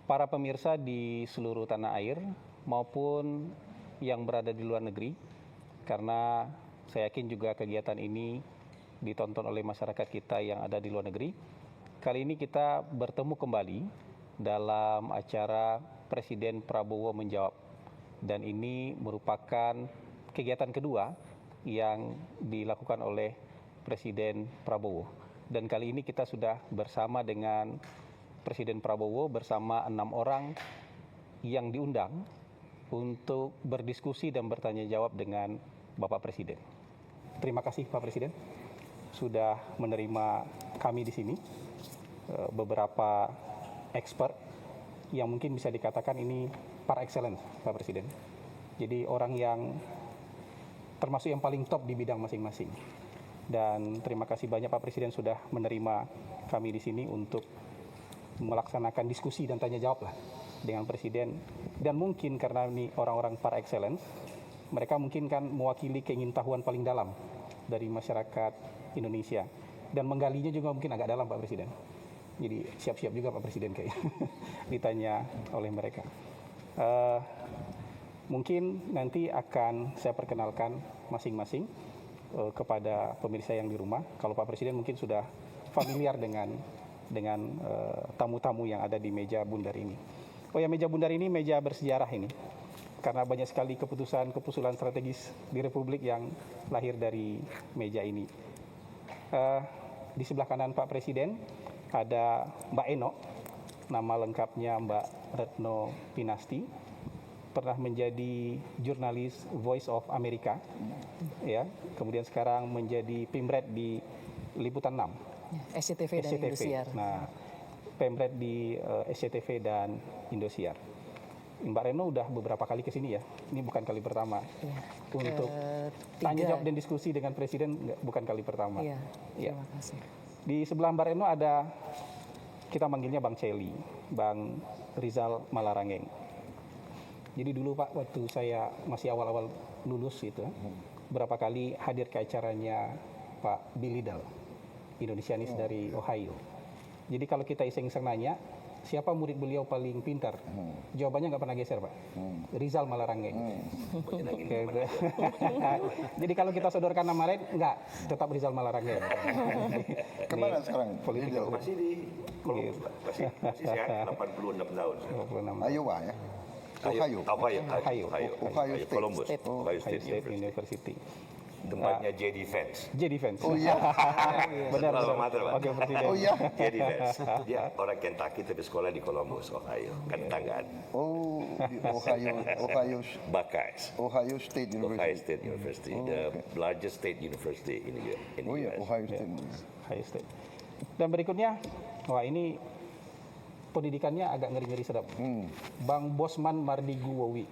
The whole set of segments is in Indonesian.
para pemirsa di seluruh tanah air maupun yang berada di luar negeri, karena saya yakin juga kegiatan ini ditonton oleh masyarakat kita yang ada di luar negeri. Kali ini kita bertemu kembali dalam acara Presiden Prabowo Menjawab, dan ini merupakan kegiatan kedua yang dilakukan oleh Presiden Prabowo. Dan kali ini kita sudah bersama dengan Presiden Prabowo bersama 6 orang yang diundang untuk berdiskusi dan bertanya jawab dengan Bapak Presiden. Terima kasih Pak Presiden sudah menerima kami di sini. Beberapa expert yang mungkin bisa dikatakan ini par excellence Pak Presiden. Jadi orang yang termasuk yang paling top di bidang masing-masing. Dan terima kasih banyak Pak Presiden sudah menerima kami di sini untuk melaksanakan diskusi dan tanya jawab lah dengan Presiden. Dan mungkin karena ini orang-orang par excellence, mereka mungkin kan mewakili keingintahuan paling dalam dari masyarakat Indonesia. Dan menggalinya juga mungkin agak dalam Pak Presiden. Jadi siap-siap juga Pak Presiden kayaknya ditanya oleh mereka. Mungkin nanti akan saya perkenalkan masing-masing kepada pemirsa yang di rumah. Kalau Pak Presiden mungkin sudah familiar dengan tamu-tamu yang ada di meja bundar ini. Oh ya, meja bundar ini meja bersejarah ini. Karena banyak sekali keputusan strategis di Republik yang lahir dari meja ini. Di sebelah kanan Pak Presiden ada Mbak Eno, nama lengkapnya Mbak Retno Pinasti, pernah menjadi jurnalis Voice of America, ya. Kemudian sekarang menjadi Pemret di Liputan 6. SCTV dan Indosiar. Nah, Pemret di SCTV dan Indosiar. Mbak Reno udah beberapa kali ke sini ya. Ini bukan kali pertama. Ya, untuk tanya jawab dan diskusi dengan Presiden bukan kali pertama. Iya. Terima kasih. Di sebelah Mbak Reno ada, kita manggilnya Bang Celi, Bang Rizal Malarangeng. Jadi dulu Pak, waktu saya masih awal-awal lulus itu, berapa kali hadir ke acaranya Pak Billy Dahl, Indonesianis dari Ohio. Jadi kalau kita iseng-iseng nanya, siapa murid beliau paling pintar? Jawabannya nggak pernah geser Pak. Rizal Malarangeng. Jadi kalau kita sodorkan nama lain, nggak, tetap Rizal Malarangeng. Kemana sekarang? Politik masih di Columbus, masih sehat, 86 tahun. Iowa ya? Ohio. Ohio State. Columbus. Ohio State University. Tempatnya JD Vance. JD Vance. Oh iya. Benar. Oke, Presiden. Oh iya. JD Vance. Dia orang Kentucky tapi sekolah di Columbus, Ohio. Kan tetanggaan. Oh, di Buckeyes. Ohio State University. Ohio State University, the largest state university in the Oh iya, US. Ohio State. Ohio State. Dan berikutnya, wah ini pendidikannya agak ngeri-ngeri sedap. Bang Bosman Mardigu-Wowi.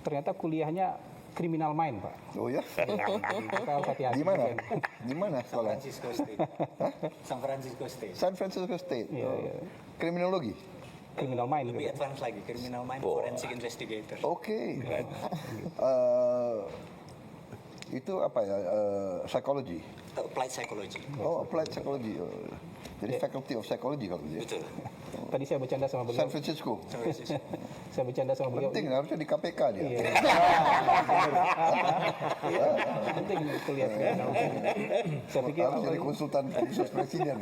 Ternyata kuliahnya criminal mind, Pak. Oh ya? Kita harus hati-hati. Di mana? Di mana sekolah? Francisco State. San Francisco State. San Francisco State. Iya, Oh. iya. Kriminologi. Criminal mind. Lebih gitu. advance lagi, criminal mind forensic investigator. Oke. Itu apa ya? Psychology. Applied psychology. Oh, applied psychology. Oh. Jadi faculty of psychology kalau dia. Betul. Tadi saya bercanda sama beliau. San Francisco. San Francisco. Saya bercanda sama beliau. Penting, harusnya di KPK dia. Iya. Penting kuliah. Saya pikir Harus jadi konsultan khusus presiden.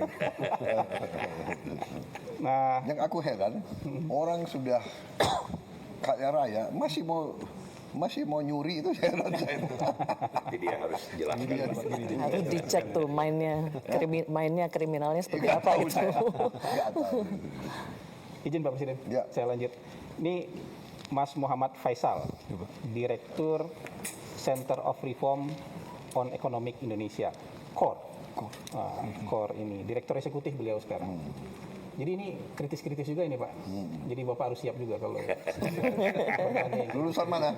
nah, Yang aku heran, orang sudah kaya raya masih mau nyuri, itu heran saya. Jadi dia harus jelaskan. Harus dicek tuh mainnya kriminalnya seperti Nggak apa tahu itu. saya. Nggak tahu. izin Pak Presiden, Ya. saya lanjut. Ini Mas Muhammad Faisal, Direktur Center of Reform on Economic Indonesia, CORE. CORE ini, Direktur Eksekutif beliau sekarang. Jadi ini kritis-kritis juga ini Pak. Jadi Bapak harus siap juga kalau. Lulusan mana?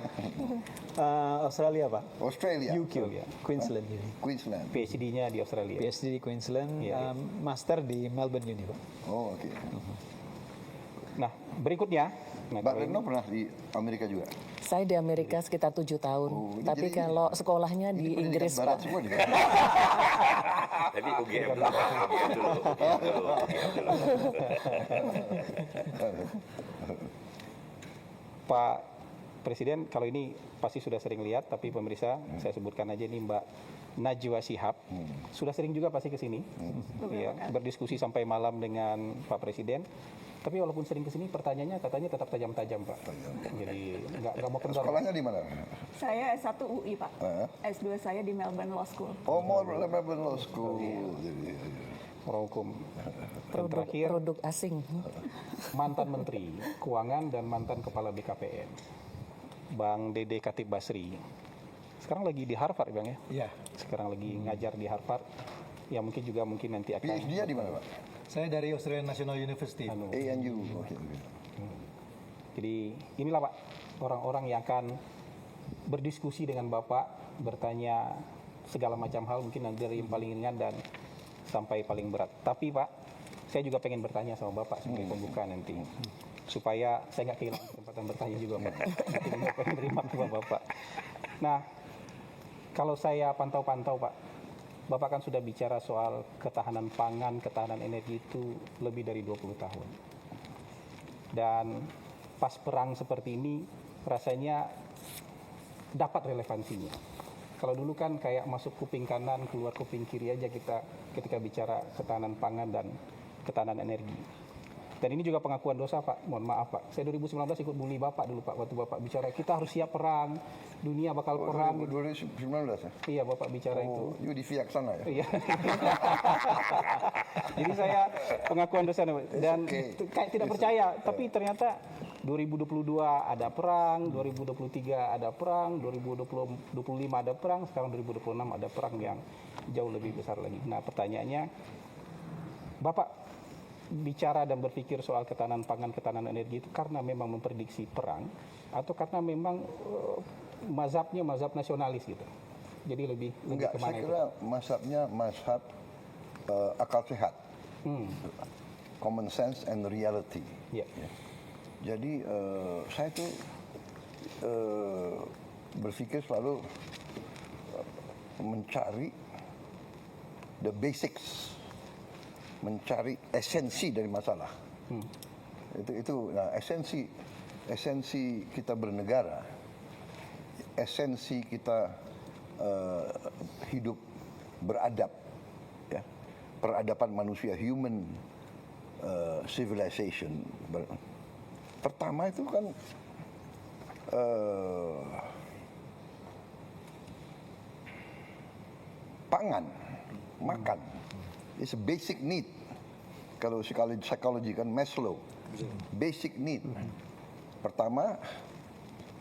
Australia Pak, Australia. UQ, Queensland ini. Queensland. PhD-nya di Australia. PhD di Queensland, Iya, iya. Master di Melbourne Uni Pak. Oh, oke. Nah, berikutnya. Nah, Mbak Retno pernah di Amerika juga? Saya di Amerika sekitar 7 tahun. Oh, ini Tapi jadi- kalau sekolahnya Ini di pendidikan Inggris barat Pak. semua nih. Tapi UGM dulu, Pak. UGM dulu. Pak Presiden, kalau ini pasti sudah sering lihat, tapi pemirsa, saya sebutkan aja nih Mbak Najwa Shihab, sudah sering juga pasti ke sini, ya, berdiskusi sampai malam dengan Pak Presiden. Tapi walaupun sering ke sini, pertanyaannya katanya tetap tajam-tajam, Pak. Jadi nggak mau kendor. Sekolahnya di mana? Saya S1 UI, Pak. S2 saya di Melbourne Law School. Oh, mau Melbourne Law School. Jadi, Orang hukum. Dan terakhir, Produk asing. mantan Menteri Keuangan dan mantan Kepala BKPM, Bang Dede Khatib Basri. Sekarang lagi di Harvard, Bang ya? Iya. Sekarang lagi ngajar di Harvard. Ya mungkin nanti akan PhD-nya di mana, Pak? Saya dari Australian National University. ANU. Oke. Jadi inilah Pak, orang-orang yang akan berdiskusi dengan Bapak, bertanya segala macam hal, mungkin nanti dari yang paling ringan dan sampai paling berat. Tapi Pak, saya juga pengen bertanya sama Bapak sebagai pembuka nanti. Supaya saya nggak kehilangan kesempatan bertanya juga Pak. Nanti nggak pengen terima sama Bapak. Nah, kalau saya pantau-pantau Pak, Bapak kan sudah bicara soal ketahanan pangan, ketahanan energi itu lebih dari 20 tahun. Dan pas perang seperti ini rasanya dapat relevansinya. Kalau dulu kan kayak masuk kuping kanan, keluar kuping kiri aja kita ketika bicara ketahanan pangan dan ketahanan energi. Dan ini juga pengakuan dosa Pak, mohon maaf Pak. Saya 2019 ikut bully Bapak dulu Pak, waktu Bapak bicara kita harus siap perang, dunia bakal perang. 2019 ya? Iya Bapak bicara itu. Oh, you di Fiak sana ya? Iya. Jadi saya pengakuan dosa dan okay. kayak tidak percaya, tapi ternyata 2022 ada perang, 2023 ada perang, 2025 ada perang, sekarang 2026 ada perang yang jauh lebih besar lagi. Nah, pertanyaannya, Bapak bicara dan berpikir soal ketahanan pangan, ketahanan energi itu karena memang memprediksi perang atau karena memang mazhabnya mazhab nasionalis gitu? Jadi lebih Enggak, kemana saya itu? kira mazhabnya mazhab akal sehat. Common sense and reality. Ya. Jadi saya tuh berpikir selalu mencari the basics, mencari esensi dari masalah. Itu nah, esensi kita bernegara, esensi kita hidup beradab, ya, peradaban manusia, human civilization. Pertama itu kan pangan, makan. It's a basic need. Kalau psikologi kan Maslow, basic need. Pertama,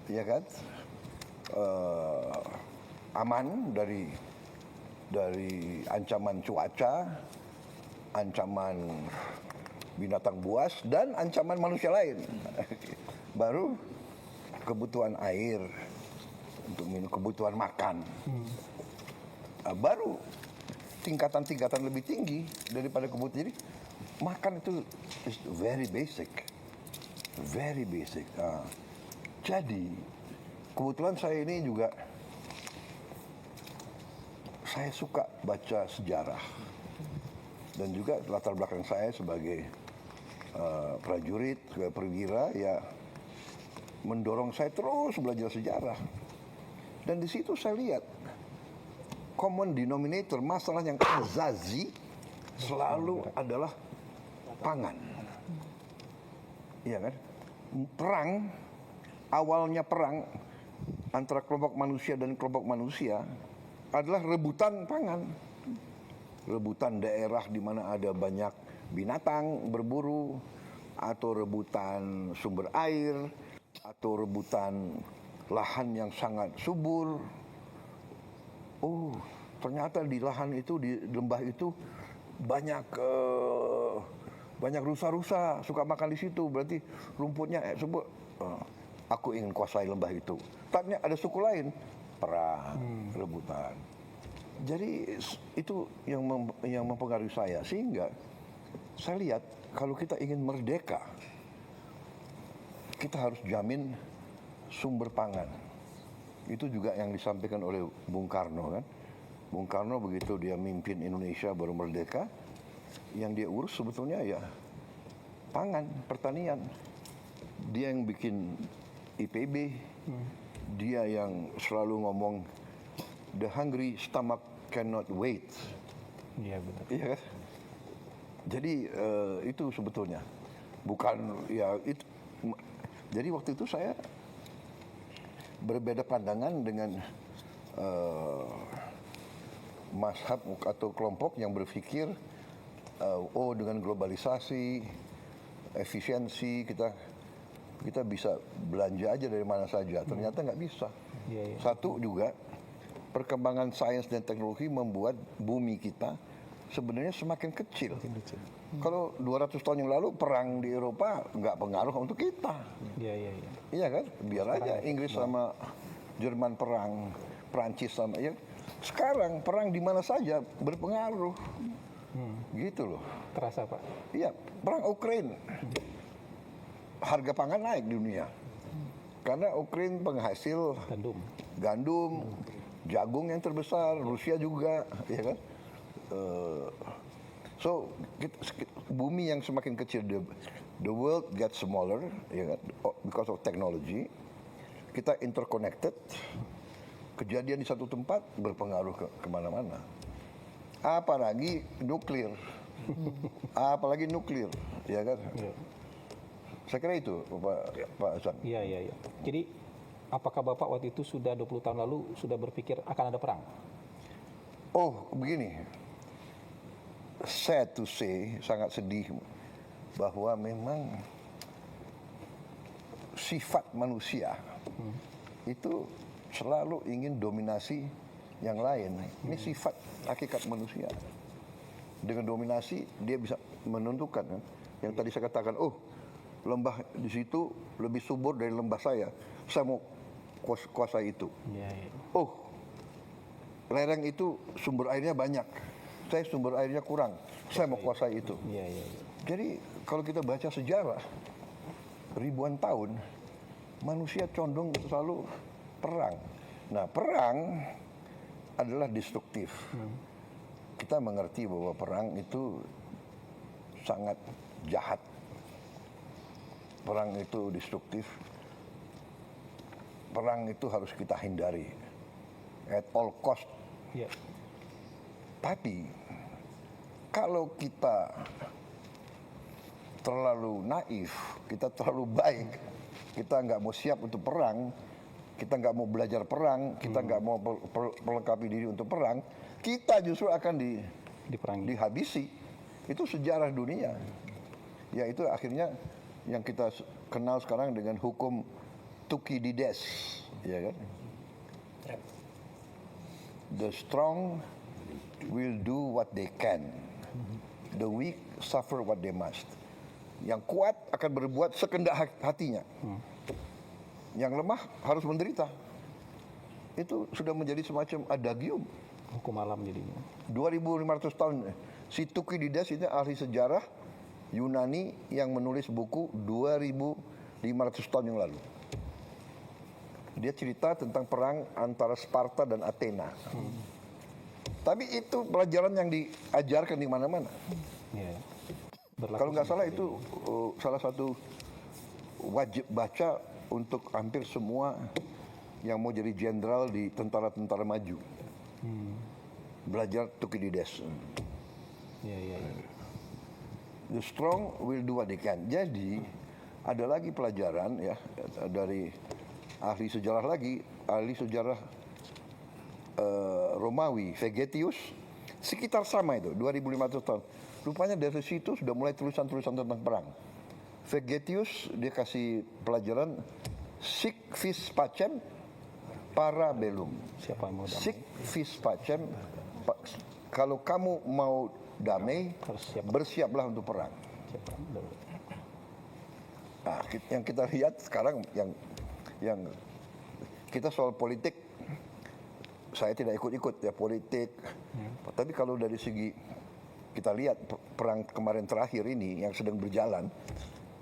ya kan, aman dari ancaman cuaca, ancaman binatang buas, dan ancaman manusia lain. Baru kebutuhan air untuk minum, kebutuhan makan. Baru tingkatan-tingkatan lebih tinggi daripada kebutuhan. Jadi makan itu is very basic, very basic. Jadi kebetulan saya ini juga saya suka baca sejarah dan juga latar belakang saya sebagai prajurit, sebagai perwira, ya mendorong saya terus belajar sejarah. Dan di situ saya lihat common denominator, masalah yang azazi selalu adalah pangan. Iya kan? Perang, awalnya perang antara kelompok manusia dan kelompok manusia adalah rebutan pangan. Rebutan daerah di mana ada banyak binatang berburu, atau rebutan sumber air, atau rebutan lahan yang sangat subur. Oh, ternyata di lahan itu, di lembah itu banyak rusa-rusa suka makan di situ. Berarti rumputnya subur. Aku ingin kuasai lembah itu. Tapi ada suku lain, perang, rebutan. Jadi itu yang mempengaruhi saya, sehingga saya lihat kalau kita ingin merdeka, kita harus jamin sumber pangan. Itu juga yang disampaikan oleh Bung Karno kan. Bung Karno begitu dia mimpin Indonesia baru merdeka, yang dia urus sebetulnya ya pangan, pertanian. Dia yang bikin IPB, dia yang selalu ngomong the hungry stomach cannot wait. Iya betul. Iya kan? Jadi itu sebetulnya bukan ya itu. Jadi waktu itu saya berbeda pandangan dengan mazhab atau kelompok yang berpikir oh dengan globalisasi, efisiensi kita bisa belanja aja dari mana saja. Ternyata nggak bisa. Iya, iya. Satu juga perkembangan sains dan teknologi membuat bumi kita sebenarnya semakin kecil. Kalau 200 tahun yang lalu perang di Eropa nggak pengaruh untuk kita. Iya, iya, iya. Iya kan? Biar aja Inggris sama Jerman perang, Prancis sama ya. Sekarang perang di mana saja berpengaruh. Gitu loh. Terasa Pak. Iya, perang Ukraina. Harga pangan naik di dunia. Karena Ukraina penghasil gandum, jagung yang terbesar, Rusia juga, ya kan? So bumi yang semakin kecil, the world gets smaller, ya kan? Because of technology. Kita interconnected. Kejadian di satu tempat berpengaruh kemana-mana. Apalagi nuklir, apalagi nuklir, ya kan? Iya. Saya kira itu, Pak Hasan. Iya, iya, iya. Jadi apakah Bapak waktu itu sudah 20 tahun lalu sudah berpikir akan ada perang? Oh, begini. Sad to say, sangat sedih bahwa memang sifat manusia itu selalu ingin dominasi yang lain. Ini sifat hakikat manusia. Dengan dominasi dia bisa menentukan kan. Yang tadi saya katakan, oh lembah di situ lebih subur dari lembah saya mau kuasai itu. Iya, iya. Oh, lereng itu sumber airnya banyak, saya sumber airnya kurang, saya mau kuasai itu. Iya, iya, iya. Jadi kalau kita baca sejarah ribuan tahun, manusia condong selalu perang. Nah, perang adalah destruktif. Kita mengerti bahwa perang itu sangat jahat. Perang itu destruktif. Perang itu harus kita hindari at all cost. Iya. Tapi kalau kita terlalu naif, kita terlalu baik, kita nggak mau siap untuk perang, kita nggak mau belajar perang, kita nggak mau melengkapi diri untuk perang, kita justru akan Diperangi. dihabisi. Itu sejarah dunia. Ya itu akhirnya yang kita kenal sekarang dengan hukum Thukydides, ya kan? The strong will do what they can, the weak suffer what they must. Yang kuat akan berbuat sekendak hatinya, yang lemah harus menderita. Itu sudah menjadi semacam adagium. Hukum alam jadinya. 2500 tahun. Si Thukydides itu ahli sejarah Yunani yang menulis buku 2500 tahun yang lalu. Dia cerita tentang perang antara Sparta dan Athena. Tapi itu pelajaran yang diajarkan di mana-mana. Iya. Kalau nggak salah itu salah satu wajib baca untuk hampir semua yang mau jadi jenderal di tentara-tentara maju. Belajar Thukydides. Iya, iya, iya. The strong will do what they can. Jadi ada lagi pelajaran ya dari ahli sejarah Romawi, Vegetius, sekitar sama itu 2500 tahun. Rupanya dari situ sudah mulai tulisan-tulisan tentang perang. Vegetius dia kasih pelajaran sic vis pacem para bellum. Siapa yang mau damai? Sic vis pacem, kalau kamu mau damai, Harus siap. bersiaplah untuk perang. Siapa? Nah, yang kita lihat sekarang yang kita soal politik, saya tidak ikut-ikut ya politik. Tapi kalau dari segi kita lihat perang kemarin terakhir ini yang sedang berjalan,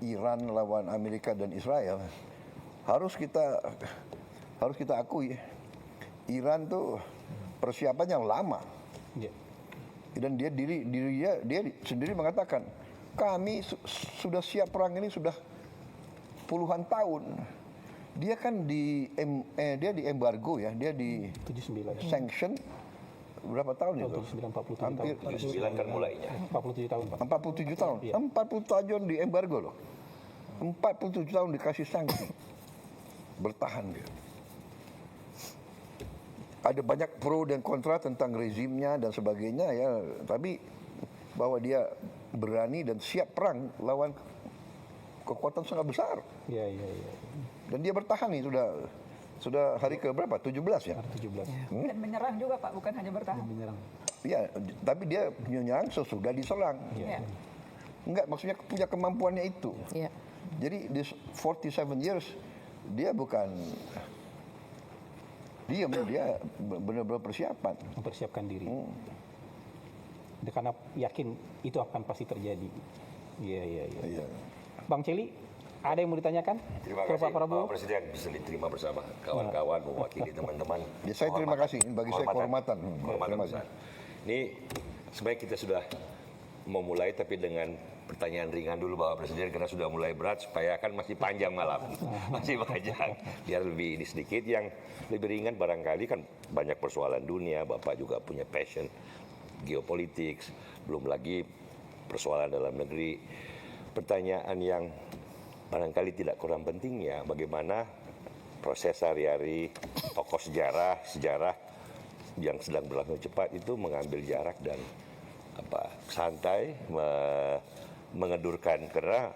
Iran lawan Amerika dan Israel, harus kita akui Iran tuh persiapan yang lama. Ya. Dan dia sendiri mengatakan, kami sudah siap perang ini sudah puluhan tahun. Dia kan dia di embargo ya, dia di 79. sanction berapa tahun itu? 79, 47 Hampir tahun. 79 kan mulainya. 47 tahun, Pak. 47 tahun. Iya. 40 tahun di embargo loh. 47 tahun dikasih sanksi. Bertahan dia. Ada banyak pro dan kontra tentang rezimnya dan sebagainya ya, tapi bahwa dia berani dan siap perang lawan kekuatan sangat besar. Iya, iya, iya. Dan dia bertahan nih sudah hari ke berapa? 17 ya? 17. Dan menyerang juga Pak, bukan hanya bertahan. Menyerang. Iya, tapi dia menyerang sesudah diserang. Ya. Enggak, maksudnya punya kemampuannya itu. Ya. Jadi di 47 years dia bukan diam, dia benar-benar persiapan. Mempersiapkan diri. Karena yakin itu akan pasti terjadi. Iya, iya, iya. Iya. Bang Celi, ada yang mau ditanyakan Terima ke kasih Pak Prabowo? Pak Presiden bisa diterima bersama kawan-kawan mewakili teman-teman. Ya, saya terima kasih. Bagi saya kehormatan. Kehormatan Terima kasih. besar. Ini sebenarnya kita sudah memulai tapi dengan pertanyaan ringan dulu Bapak Presiden karena sudah mulai berat supaya kan masih panjang malam. Masih panjang. Biar lebih ini sedikit yang lebih ringan barangkali kan banyak persoalan dunia, Bapak juga punya passion geopolitik, belum lagi persoalan dalam negeri. Pertanyaan yang barangkali tidak kurang penting ya, bagaimana proses sehari-hari tokoh sejarah yang sedang berlangsung cepat itu mengambil jarak dan santai mengedurkan, karena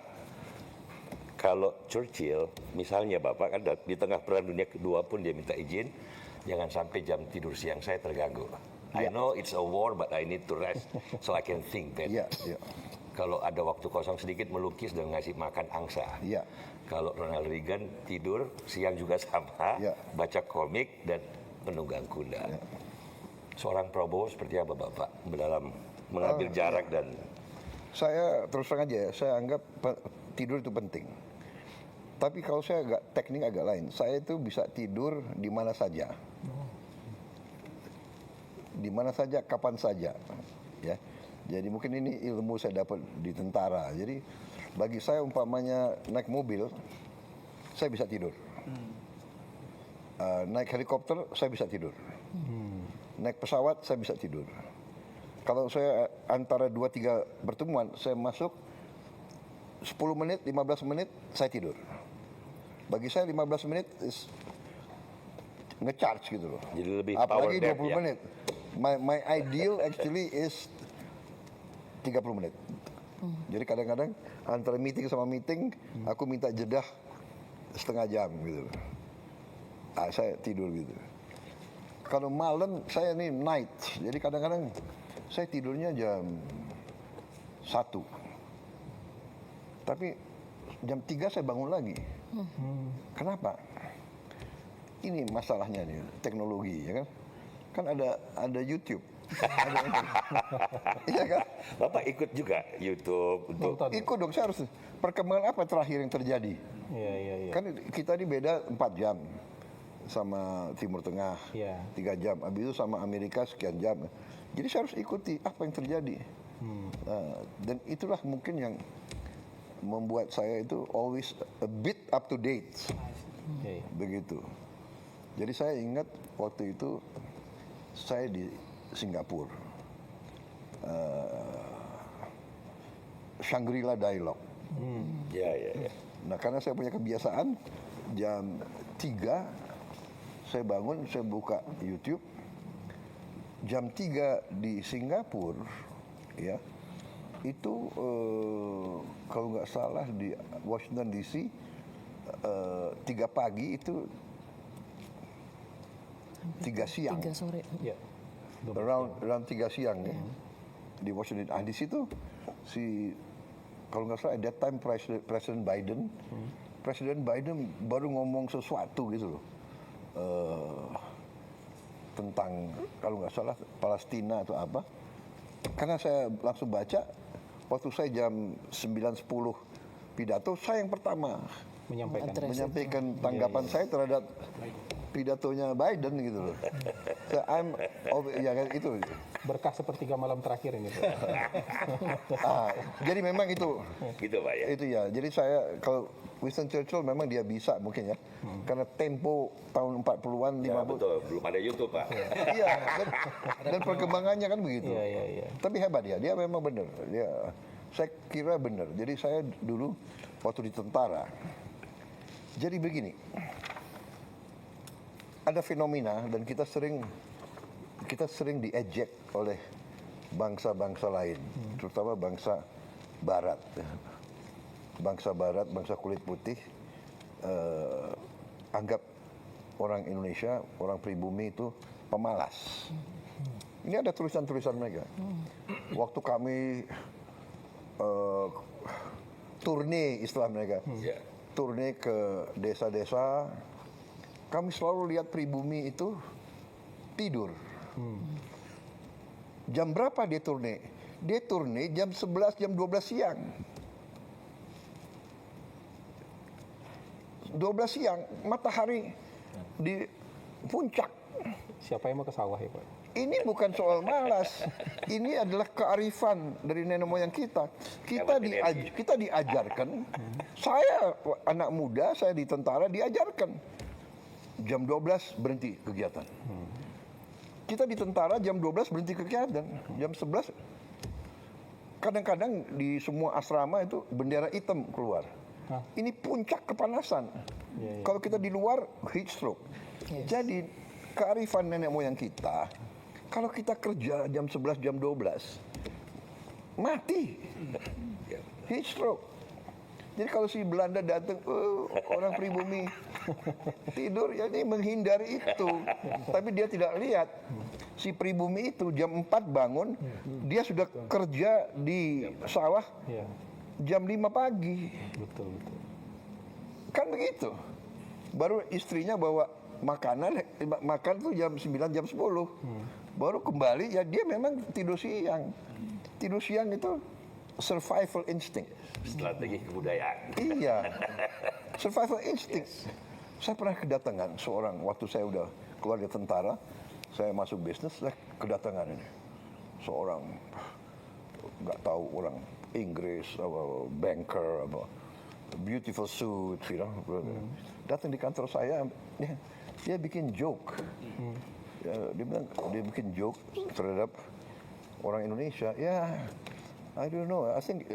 kalau Churchill misalnya Bapak kan di tengah perang dunia kedua pun dia minta izin jangan sampai jam tidur siang saya terganggu. I know it's a war but I need to rest so I can think better. Iya, iya. Kalau ada waktu kosong sedikit melukis dan ngasih makan angsa. Iya. Kalau Ronald Reagan tidur siang juga sama, Iya. baca komik dan menunggang kuda. Iya. Seorang Prabowo seperti apa Bapak dalam mengambil jarak dan Saya terus terang aja ya, saya anggap tidur itu penting. Tapi kalau saya teknik agak lain. Saya itu bisa tidur di mana saja. Di mana saja, kapan saja. Ya. Jadi mungkin ini ilmu saya dapat di tentara. Jadi bagi saya umpamanya naik mobil, saya bisa tidur. Naik helikopter, saya bisa tidur. Naik pesawat, saya bisa tidur. Kalau saya antara 2-3 pertemuan, saya masuk 10 menit, 15 menit, saya tidur. Bagi saya 15 menit is nge-charge gitu loh. jadi lebih power Apalagi nap 20 ya. menit. My ideal actually is 30 menit. Jadi kadang-kadang antara meeting sama meeting, aku minta jeda setengah jam gitu. Saya tidur gitu. Kalau malam saya nih night, jadi kadang-kadang saya tidurnya jam 1. Tapi jam 3 saya bangun lagi. Kenapa? Ini masalahnya nih, teknologi ya kan. Kan ada YouTube. Iya kan? Bapak ikut juga YouTube untuk Ikut dong, saya harus perkembangan apa terakhir yang terjadi. Iya, iya, iya. Kan kita ini beda 4 jam sama Timur Tengah, Iya. 3 jam. Habis itu sama Amerika sekian jam. Jadi saya harus ikuti apa yang terjadi. Dan itulah mungkin yang membuat saya itu always a bit up to date. Oke. Begitu. Jadi saya ingat waktu itu saya di Singapura. Shangri-La Dialogue. ya. Nah, karena saya punya kebiasaan jam 3 saya bangun, saya buka YouTube. Jam 3 di Singapura ya. Itu kalau nggak salah di Washington DC 3 pagi itu 3 siang. 3 sore. Iya. Around 3 siang ya. Di Washington. Di situ kalau nggak salah at that time Presiden Biden, Presiden Biden baru ngomong sesuatu gitu loh. Tentang kalau nggak salah Palestina atau apa. Karena saya langsung baca waktu saya jam 9.10 pidato, saya yang pertama Menyampaikan. Address. menyampaikan tanggapan saya terhadap pidatonya Biden gitu loh. So, ya kan itu. Berkah sepertiga malam terakhir ini, Pak. Jadi memang itu. Gitu Pak ya. Itu ya. Jadi saya kalau Winston Churchill memang dia bisa mungkin ya. Karena tempo tahun 40-an, 50. Ya, betul, belum ada YouTube Pak. Iya, dan perkembangannya kan begitu. Iya. Tapi hebat dia memang benar. Saya kira benar. Jadi saya dulu waktu di tentara. Jadi begini, ada fenomena dan kita sering diejek oleh bangsa-bangsa lain, terutama bangsa Barat. Bangsa Barat, bangsa kulit putih, anggap orang Indonesia, orang pribumi itu pemalas. Ini ada tulisan-tulisan mereka. Waktu kami turne istilah mereka, turne ke desa-desa, kami selalu lihat pribumi itu tidur. Jam berapa dia turne? Dia turne jam 11, jam 12 siang. 12 siang, matahari di puncak. Siapa yang mau ke sawah ya, Pak? Ini bukan soal malas. Ini adalah kearifan dari nenek moyang kita. Kita diajarkan. Saya anak muda, saya di tentara diajarkan. Jam 12 berhenti kegiatan. Kita di tentara jam 12 berhenti kegiatan. Jam 11 kadang-kadang di semua asrama itu bendera hitam keluar. Ini puncak kepanasan. Kalau kita di luar heat stroke. Jadi kearifan nenek moyang kita, kalau kita kerja jam 11, jam 12, mati. Heat stroke. Jadi kalau si Belanda datang, orang pribumi tidur, ya ini menghindari itu. Tapi dia tidak lihat. Si pribumi itu jam 4 bangun, dia sudah kerja di sawah jam 5 pagi. Betul. Kan begitu. Baru istrinya bawa makan tuh jam 9, jam 10. Baru kembali, ya dia memang tidur siang. Tidur siang itu survival instinct. Strategi kebudayaan. Iya, survival instinct. Saya pernah kedatangan seorang, waktu saya udah keluar dari tentara, saya masuk bisnis, saya kedatangan ini. Seorang, nggak tahu orang Inggris, apa, banker, apa, beautiful suit, you know. Datang di kantor saya, dia bikin joke. Dia bilang, dia bikin joke terhadap orang Indonesia. Ya, I don't know, I think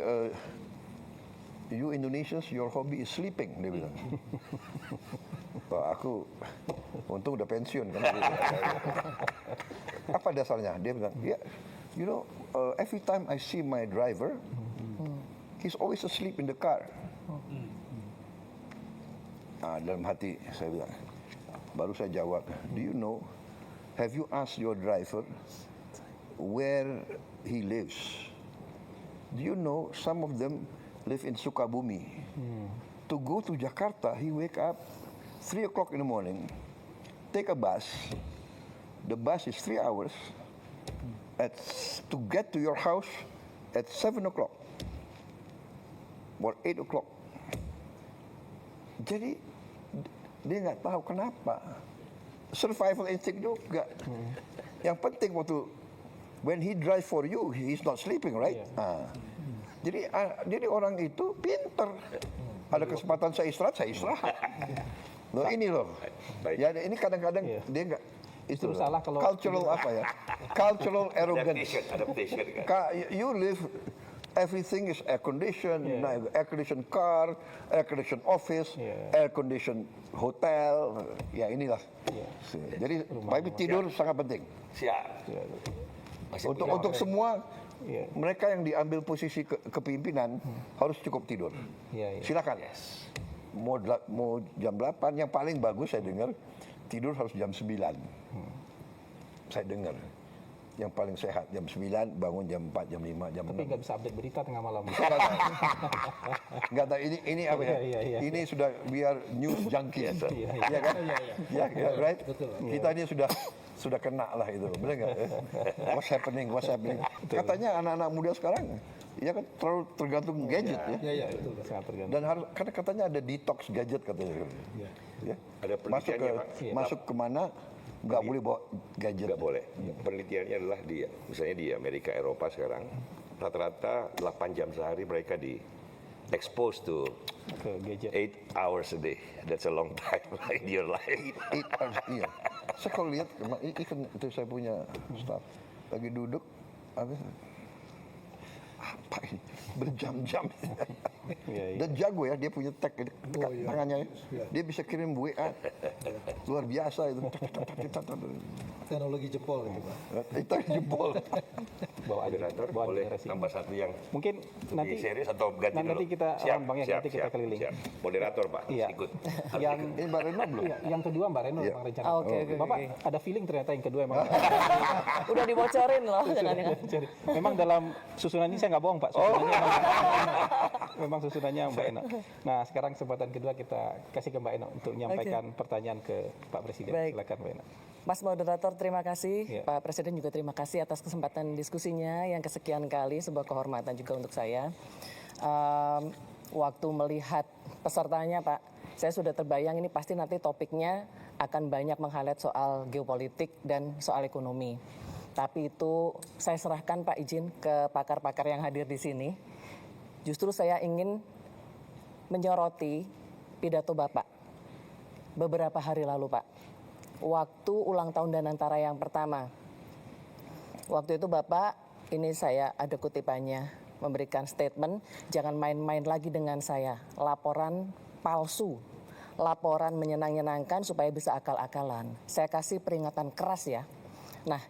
you Indonesians, your hobby is sleeping, dia bilang. Aku untung udah pensiun kan. Apa dasarnya? Dia bilang, ya, you know, every time I see my driver, he's always asleep in the car. Dalam hati saya bilang, baru saya jawab, do you know, have you asked your driver where he lives? Do you know some of them live in Sukabumi? To go to Jakarta, he wake up 3 o'clock in the morning, take a bus. The bus is 3 hours. To get to your house at 7 o'clock or 8 o'clock. Jadi dia nggak tahu kenapa. Survival instinct juga. Yang penting waktu when he drive for you, he's not sleeping, right? Jadi orang itu pinter. Ada kesempatan saya istirahat. Loh ini loh. Ya ini kadang-kadang dia nggak. Itu salah kalau cultural apa ya? Cultural arrogance. Adaptation kan. You live, everything is air conditioned, air conditioned car, air conditioned office, air conditioned hotel. Ya inilah. Jadi tapi tidur sangat penting. Siap. Untuk semua mereka yang diambil posisi kepimpinan harus cukup tidur. Silakan. Mau jam 8, yang paling bagus saya dengar tidur harus jam 9. Saya dengar. Yang paling sehat jam 9, bangun jam 4, jam 5, jam 6. Tapi nggak bisa update berita tengah malam. Nggak tahu ini apa ya? Ini sudah biar news junkies. Iya kan? Iya, right? Kita ini sudah sudah kena lah itu, benar nggak? What's happening? Katanya anak-anak muda sekarang, ya kan terlalu tergantung gadget ya. Iya, betul. Sangat tergantung. Dan harus, karena katanya ada detox gadget katanya. Ya. Ada penelitiannya, Pak. Masuk kemana nggak boleh bawa gadget. Nggak boleh. Penelitiannya adalah misalnya di Amerika, Eropa sekarang, rata-rata 8 jam sehari mereka di exposed to Ke gadget. 8 hours a day. That's a long time in your life. 8 hours, iya. Saya kalau lihat, ikan itu saya punya staff lagi duduk, apa ini berjam-jam. Iya. Dan jago ya, dia punya tag tangannya ya. Dia bisa kirim WA luar biasa itu. Teknologi jempol gitu, Pak. Itu jempol. Bawa aja. Moderator Bawa boleh generasi. tambah satu yang Mungkin nanti di series atau ganti dulu? nanti kita Bang ya, nanti kita keliling. Siap. Moderator, Pak, Iya. ikut. Yang Ini Mbak Reno belum? Iya, yang kedua Mbak Reno Iya. Bang rencana. Oke. Bapak ada feeling ternyata yang kedua emang. Udah dibocorin loh. Jangan-jangan. Jadi, memang dalam susunannya saya nggak bohong Pak. Susunannya memang susunannya Mbak Eno. Nah sekarang kesempatan kedua kita kasih ke Mbak Eno untuk menyampaikan pertanyaan ke Pak Presiden. Baik. Silakan Mbak Eno. Mas Moderator, terima kasih. Iya. Pak Presiden juga terima kasih atas kesempatan diskusinya yang kesekian kali, sebuah kehormatan juga untuk saya. Waktu melihat pesertanya Pak, saya sudah terbayang ini pasti nanti topiknya akan banyak meng-highlight soal geopolitik dan soal ekonomi. Tapi itu saya serahkan Pak izin ke pakar-pakar yang hadir di sini. Justru saya ingin menyoroti pidato Bapak beberapa hari lalu Pak. Waktu ulang tahun Danantara yang pertama. Waktu itu Bapak, ini saya ada kutipannya, memberikan statement, jangan main-main lagi dengan saya. Laporan palsu, laporan menyenang-nyenangkan supaya bisa akal-akalan. Saya kasih peringatan keras ya. Nah,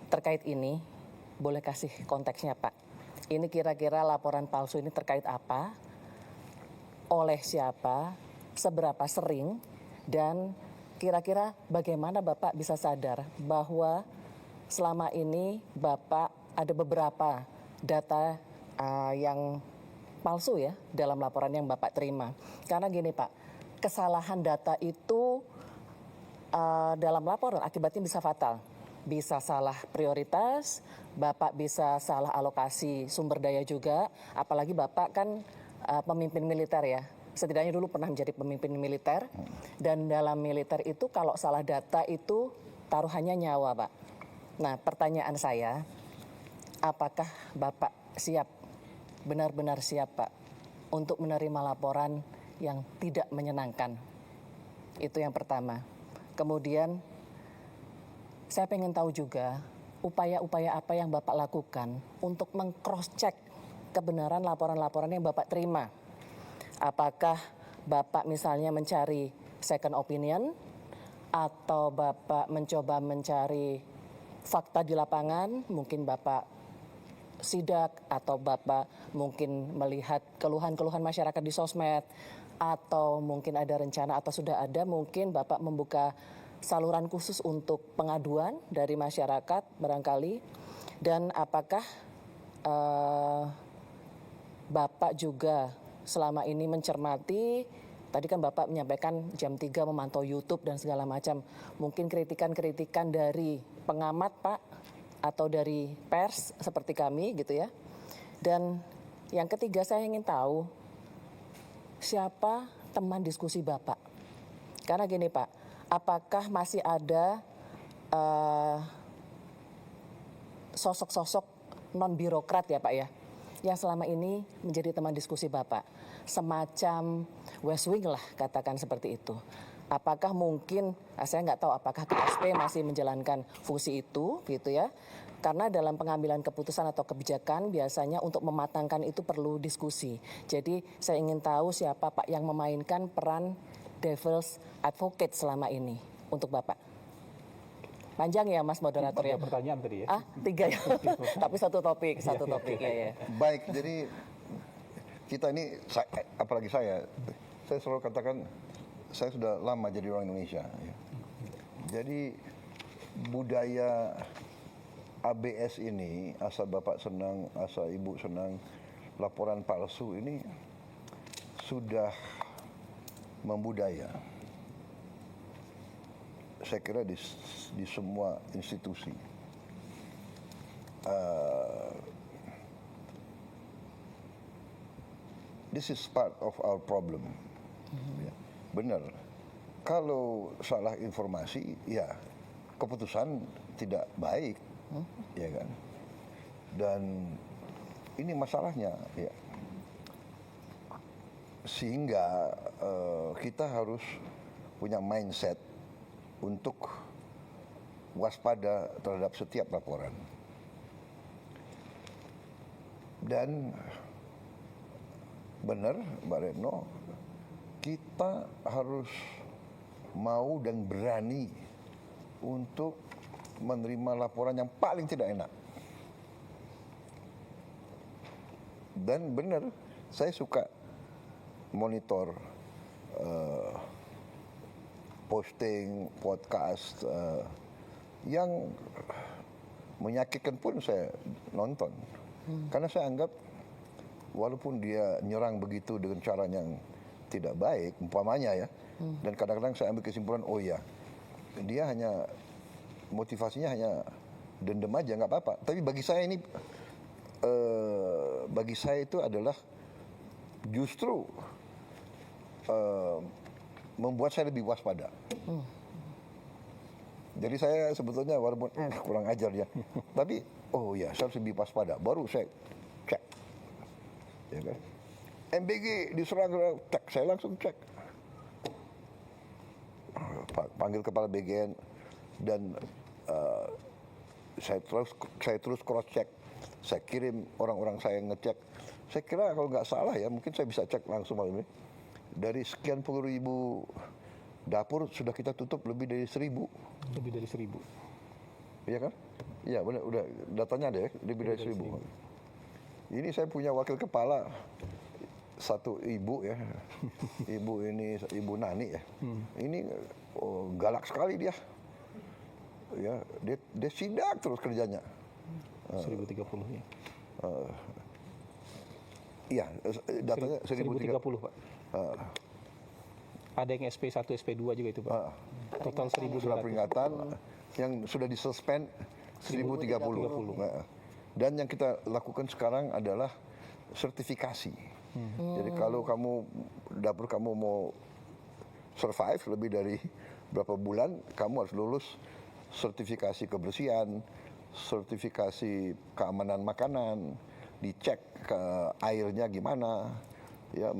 terkait ini, boleh kasih konteksnya Pak. Ini kira-kira laporan palsu ini terkait apa, oleh siapa, seberapa sering, dan kira-kira bagaimana Bapak bisa sadar bahwa selama ini Bapak ada beberapa data yang palsu ya dalam laporan yang Bapak terima. Karena gini Pak, kesalahan data itu dalam laporan akibatnya bisa fatal. Bisa salah prioritas, Bapak bisa salah alokasi sumber daya juga, apalagi Bapak kan pemimpin militer ya. Setidaknya dulu pernah menjadi pemimpin militer, dan dalam militer itu kalau salah data itu taruhannya nyawa Pak. Nah pertanyaan saya, apakah Bapak siap, benar-benar siap Pak, untuk menerima laporan yang tidak menyenangkan? Itu yang pertama. Kemudian saya pengen tahu juga upaya-upaya apa yang Bapak lakukan untuk meng-cross-check kebenaran laporan-laporan yang Bapak terima. Apakah Bapak misalnya mencari second opinion, atau Bapak mencoba mencari fakta di lapangan, mungkin Bapak sidak, atau Bapak mungkin melihat keluhan-keluhan masyarakat di sosmed, atau mungkin ada rencana atau sudah ada mungkin Bapak membuka saluran khusus untuk pengaduan dari masyarakat barangkali. Dan apakah Bapak juga selama ini mencermati, tadi kan Bapak menyampaikan jam 3 memantau YouTube dan segala macam. Mungkin kritikan-kritikan dari pengamat Pak, atau dari pers seperti kami gitu ya. Dan yang ketiga saya ingin tahu, siapa teman diskusi Bapak? Karena gini Pak, apakah masih ada sosok-sosok non-birokrat ya Pak ya, yang selama ini menjadi teman diskusi Bapak, semacam West Wing lah katakan seperti itu. Apakah mungkin, saya nggak tahu apakah KSP masih menjalankan fungsi itu gitu ya, karena dalam pengambilan keputusan atau kebijakan biasanya untuk mematangkan itu perlu diskusi. Jadi saya ingin tahu siapa Pak yang memainkan peran devil's advocate selama ini untuk Bapak. Panjang ya Mas Moderator ya? Pertanyaan tadi ya. 3 ya, tapi satu topik ya. Baik, jadi kita ini, apalagi saya selalu katakan, saya sudah lama jadi orang Indonesia. Ya. Jadi budaya ABS ini, asal Bapak senang, asal Ibu senang, laporan palsu ini sudah membudaya. saya kira di semua institusi. This is part of our problem. Ya, benar. Kalau salah informasi, ya keputusan tidak baik, ya kan. Dan ini masalahnya, ya. Sehingga kita harus punya mindset untuk waspada terhadap setiap laporan. Dan benar, Mbak Retno, kita harus mau dan berani untuk menerima laporan yang paling tidak enak. Dan benar, saya suka monitor posting, podcast yang menyakitkan pun saya nonton. Karena saya anggap walaupun dia nyerang begitu dengan cara yang tidak baik, umpamanya ya, dan kadang-kadang saya ambil kesimpulan, oh ya, dia hanya motivasinya hanya dendam aja, nggak apa-apa. Tapi bagi saya ini, bagi saya itu adalah justru membuat saya lebih waspada. Jadi saya sebetulnya walaupun kurang ajar ya, tapi oh ya saya harus lebih waspada. Baru saya cek, ya kan? MBG diserang, cek, saya langsung cek. Panggil kepala BGN dan saya terus cross check. Saya kirim orang-orang saya ngecek. Saya kira kalau nggak salah ya, mungkin saya bisa cek langsung malam ini. Dari sekian puluh ribu dapur sudah kita tutup lebih dari 1.000. Lebih dari 1.000. Iya kan? Iya benar, udah datanya ada ya, lebih dari 1.000. Ini saya punya wakil kepala, satu ibu ya, ibu Nani ya. Ini galak sekali dia. Ya, dia sidak terus kerjanya. 1.030 ya. Iya, datanya 1.030 Pak. Ada yang SP1, SP2 juga itu Pak. Total 1.200. Surat peringatan yang sudah disuspend 1.030. Dan yang kita lakukan sekarang adalah sertifikasi. Jadi kalau dapur kamu mau survive lebih dari berapa bulan, kamu harus lulus sertifikasi kebersihan, sertifikasi keamanan makanan, dicek ke airnya gimana, ya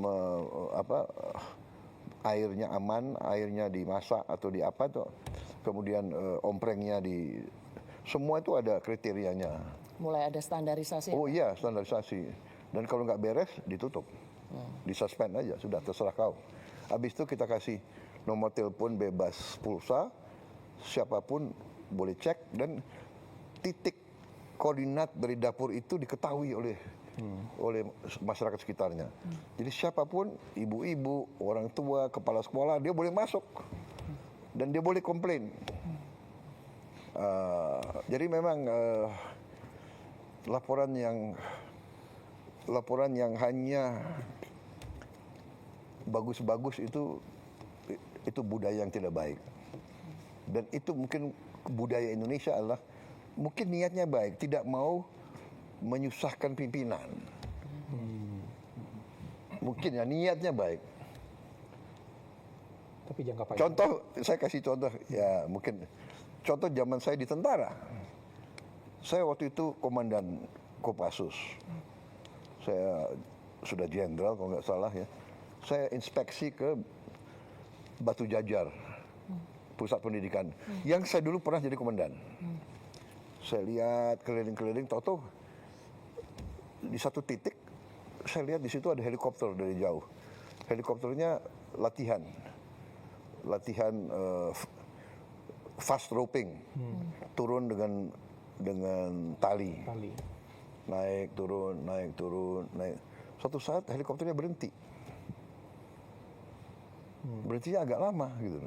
airnya aman, airnya dimasak atau di apa tuh, kemudian omprengnya semua itu ada kriterianya. Mulai ada standarisasi. Oh iya, standarisasi. Dan kalau nggak beres, ditutup. Disuspend aja, sudah terserah kau. Habis itu kita kasih nomor telepon bebas pulsa, siapapun boleh cek, dan titik koordinat dari dapur itu diketahui oleh masyarakat sekitarnya. Jadi siapapun, ibu-ibu, orang tua, kepala sekolah, dia boleh masuk. Dan dia boleh komplain. Jadi memang laporan yang hanya bagus-bagus itu budaya yang tidak baik. Dan itu mungkin budaya Indonesia adalah mungkin niatnya baik, tidak mau menyusahkan pimpinan. Mungkin ya niatnya baik. Tapi jangka panjang. Contoh, saya kasih contoh ya mungkin contoh zaman saya di tentara. Saya waktu itu komandan Kopassus. Saya sudah jenderal kalau nggak salah ya. Saya inspeksi ke Batu Jajar, pusat pendidikan, yang saya dulu pernah jadi komandan. Saya lihat keliling-keliling, tahu-tahu di satu titik saya lihat di situ ada helikopter dari jauh. Helikopternya latihan fast roping, turun dengan tali. Naik turun. Suatu saat helikopternya berhenti. Berhentinya agak lama gitu.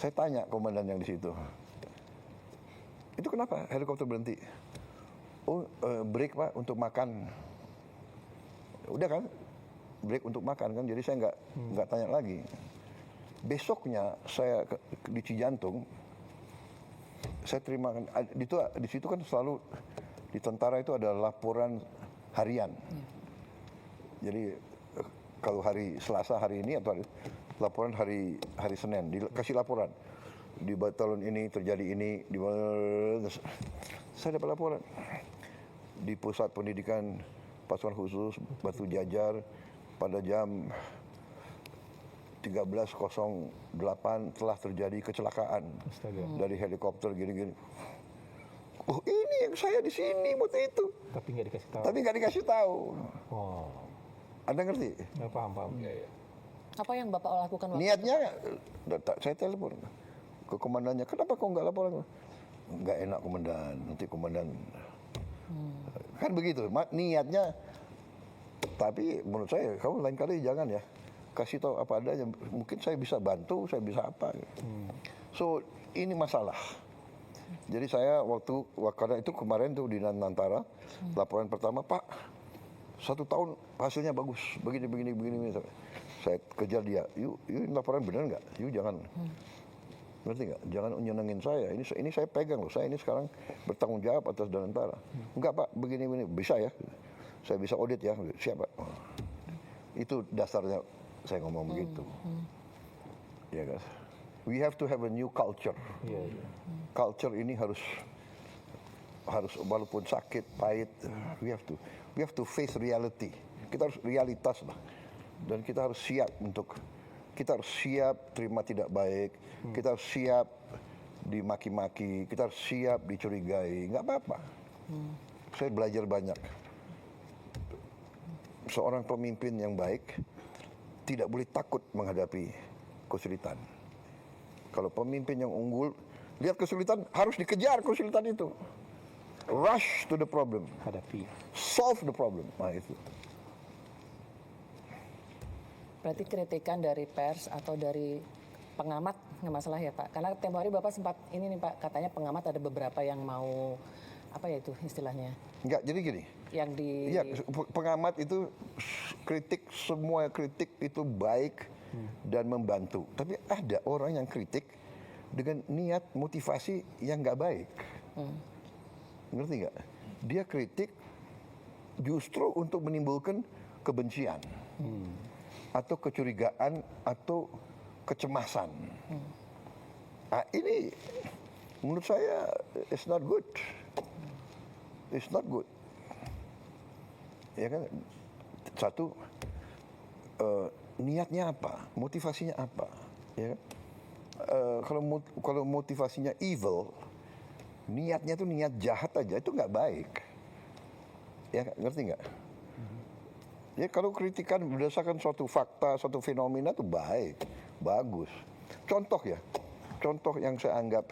Saya tanya komandan yang di situ, itu kenapa helikopter berhenti? Oh, break Pak untuk makan. Udah kan, break untuk makan kan. Jadi saya nggak tanya lagi. Besoknya saya di Cijantung, saya terima di situ kan selalu di tentara itu ada laporan harian. Jadi kalau hari Selasa hari ini atau laporan hari Senin dikasih laporan di batalion ini terjadi ini saya dapat laporan di pusat pendidikan pasukan khusus Batu Jajar pada jam 13.08 telah terjadi kecelakaan dari helikopter gini-gini. Oh ini yang saya di sini waktu itu. Tapi nggak dikasih tahu. Tapi nggak dikasih tahu. Oh, Anda ngerti? nggak paham. Apa yang Bapak lakukan waktu Niatnya saya telepon ke komandannya. Kenapa kok nggak laporan? Nggak enak komandan. Nanti komandan kan begitu. Niatnya. Tapi menurut saya kamu lain kali jangan ya. Kasih tahu apa adanya, mungkin saya bisa bantu, saya bisa apa. So ini masalah. Jadi saya karena itu kemarin tuh di Nantara, laporan pertama, Pak, 1 tahun hasilnya bagus, begini. Saya kejar dia, yuk ini laporan benar nggak? Yuk jangan, ngerti nggak? Jangan nyenengin saya. Ini saya pegang loh, saya ini sekarang bertanggung jawab atas Nantara. Enggak Pak, begini, bisa ya? Saya bisa audit ya, siap Pak. Itu dasarnya. Saya ngomong begitu, ya guys. We have to have a new culture. Culture ini harus walaupun sakit, pahit, we have to face reality. Kita harus realitas lah, dan kita harus siap terima tidak baik, kita harus siap dimaki-maki, kita harus siap dicurigai, nggak apa-apa. Saya belajar banyak. Seorang pemimpin yang baik tidak boleh takut menghadapi kesulitan. Kalau pemimpin yang unggul, lihat kesulitan, harus dikejar kesulitan itu. Rush to the problem. Hadapi. Solve the problem. Nah itu. Berarti kritikan dari pers atau dari pengamat nggak masalah ya Pak? Karena tempo hari Bapak sempat ini nih Pak, katanya pengamat ada beberapa yang mau, apa ya itu istilahnya? Enggak, jadi gini. Yang di... Iya, pengamat itu semua kritik itu baik dan membantu. Tapi ada orang yang kritik dengan niat motivasi yang nggak baik. Ngerti nggak? Dia kritik justru untuk menimbulkan kebencian atau kecurigaan atau kecemasan. Nah, ini menurut saya it's not good. It's not good. Ya kan, satu niatnya apa, motivasinya apa, ya kan? Kalau motivasinya evil, niatnya tuh niat jahat aja itu nggak baik, ya ngerti nggak? Ya kalau kritikan berdasarkan suatu fakta, suatu fenomena itu baik, bagus. Contoh yang saya anggap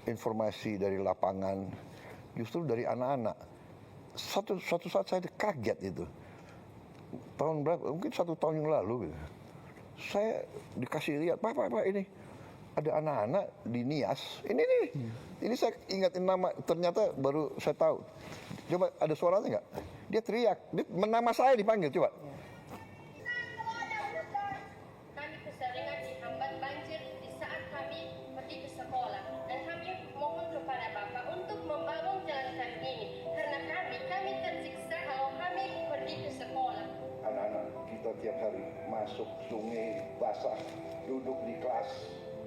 informasi dari lapangan, justru dari anak-anak. Satu saat saya kaget itu. Tahun berapa? Mungkin 1 tahun yang lalu. Gitu. Saya dikasih lihat, Pak, ini ada anak-anak di Nias. Ini nih. Ini saya ingatin nama, ternyata baru saya tahu. Coba ada suaranya nggak? Dia teriak. Nama saya dipanggil, coba. Kami keseringan dihambat banjir di saat kami pergi ke sekolah. Dan kami mohon kepada Bapak untuk membangun jalan kami ini. Karena kami tersiksa kalau kami pergi ke sekolah. Anak-anak kita tiap hari masuk sungai basah, duduk di kelas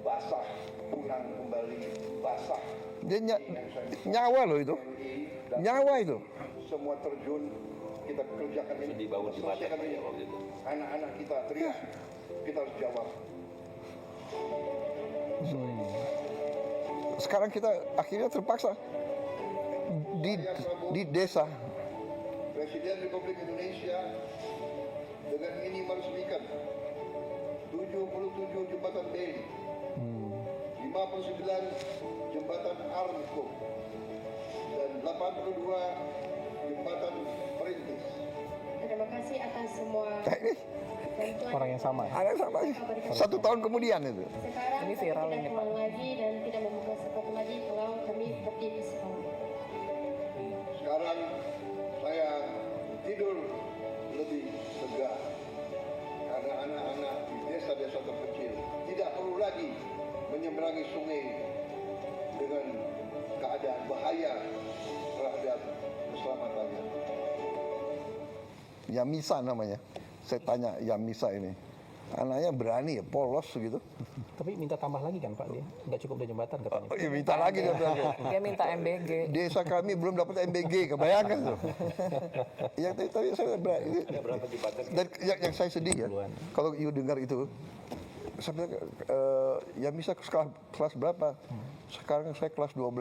basah, pulang kembali basah. Dia nyawa loh itu, nyawa itu. Semua terjun, kita kerjakan ini. Dibangun di Batak ya waktu itu. Anak-anak kita teriak, kita harus jawab. Sekarang kita akhirnya terpaksa di desa. Presiden Republik Indonesia dengan ini meresmikan 77 jembatan bailey, 59 jembatan Armco, dan 82 jembatan perintis. Terima kasih atas semua bantuan. Orang yang sama ya? Ada sama sih. 1 tahun kemudian itu. Sekarang Ini kami viral tidak ini, Pak. pulang lagi dan tidak membuka sekolah lagi kalau kami pergi ke sekolah. Sekarang saya tidur lebih lega karena anak-anak di desa-desa terpencil tidak menyeberangi sungai dengan keadaan bahaya terhadap keselamatannya. Yamisa namanya. Saya tanya Yamisa ini. Anaknya berani ya, polos gitu. Tapi minta tambah lagi kan Pak dia? Nggak cukup dari jembatan katanya. Oh, ya minta lagi dia bilang. Dia minta MBG. Desa kami belum dapat MBG, kebayangkan tuh. Ya, tapi saya berani. Berapa jembatan? Dan yang saya sedih ya, kalau you dengar itu, saya bilang, Yamisa kelas berapa? Sekarang saya kelas 12.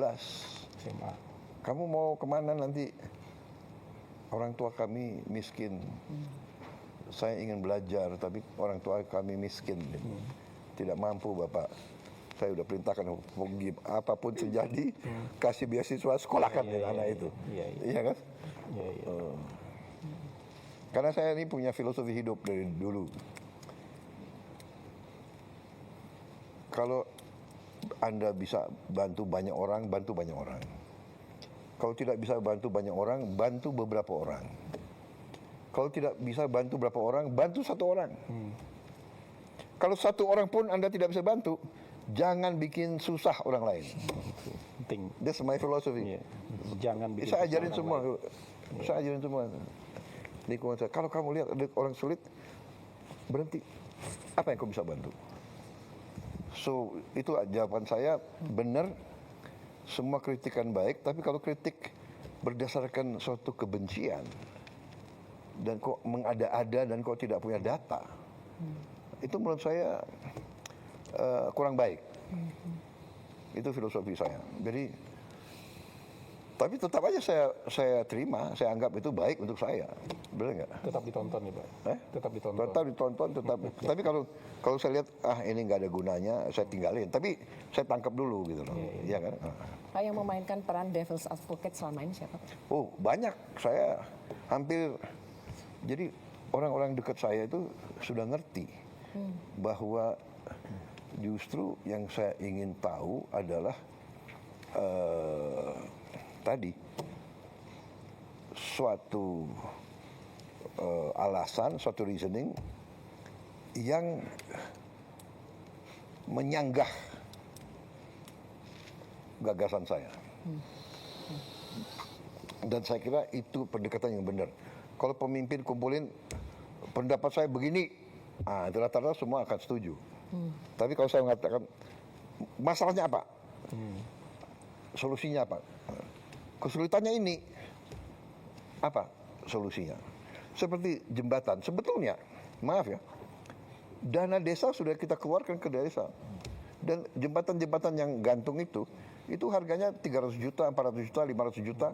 SMA. Kamu mau kemana nanti? Orang tua kami miskin. Saya ingin belajar, tapi orang tua kami miskin. Tidak mampu, Bapak. Saya sudah perintahkan, apapun terjadi, kasih beasiswa, sekolahkan anak itu. Iya kan? Karena saya ini punya filosofi hidup dari dulu. Kalau Anda bisa bantu banyak orang, bantu banyak orang. Kalau tidak bisa bantu banyak orang, bantu beberapa orang. Kalau tidak bisa bantu berapa orang, bantu satu orang. Kalau satu orang pun Anda tidak bisa bantu, jangan bikin susah orang lain. Penting. That's my philosophy. Iya. Jangan bikin Saya susah ajarin orang semua. lain. Saya ajarin semua. Lingkungan saya. Kalau kamu lihat ada orang sulit, berhenti. Apa yang kau bisa bantu? So, itu jawaban saya benar. Semua kritikan baik, tapi kalau kritik berdasarkan suatu kebencian, dan kok mengada-ada dan kok tidak punya data, itu menurut saya kurang baik. Itu filosofi saya. Jadi, tapi tetap aja saya terima, saya anggap itu baik untuk saya, benar nggak? Tetap ditonton ya Pak? Tetap ditonton. Tetap ditonton, tetap. Tapi kalau saya lihat ini nggak ada gunanya, saya tinggalin. Tapi saya tangkap dulu gitu loh, iya kan? Pak, yang memainkan peran devil's advocate selama ini siapa? Oh banyak, saya hampir. Jadi orang-orang dekat saya itu sudah ngerti bahwa justru yang saya ingin tahu adalah tadi suatu alasan, suatu reasoning yang menyanggah gagasan saya. Dan saya kira itu pendekatan yang benar. Kalau pemimpin kumpulin pendapat saya begini, itu rata-rata semua akan setuju. Tapi kalau saya mengatakan masalahnya apa, solusinya apa, kesulitannya ini, apa solusinya? Seperti jembatan, sebetulnya, maaf ya, dana desa sudah kita keluarkan ke desa. Dan jembatan-jembatan yang gantung itu harganya 300 juta, 400 juta, 500 juta.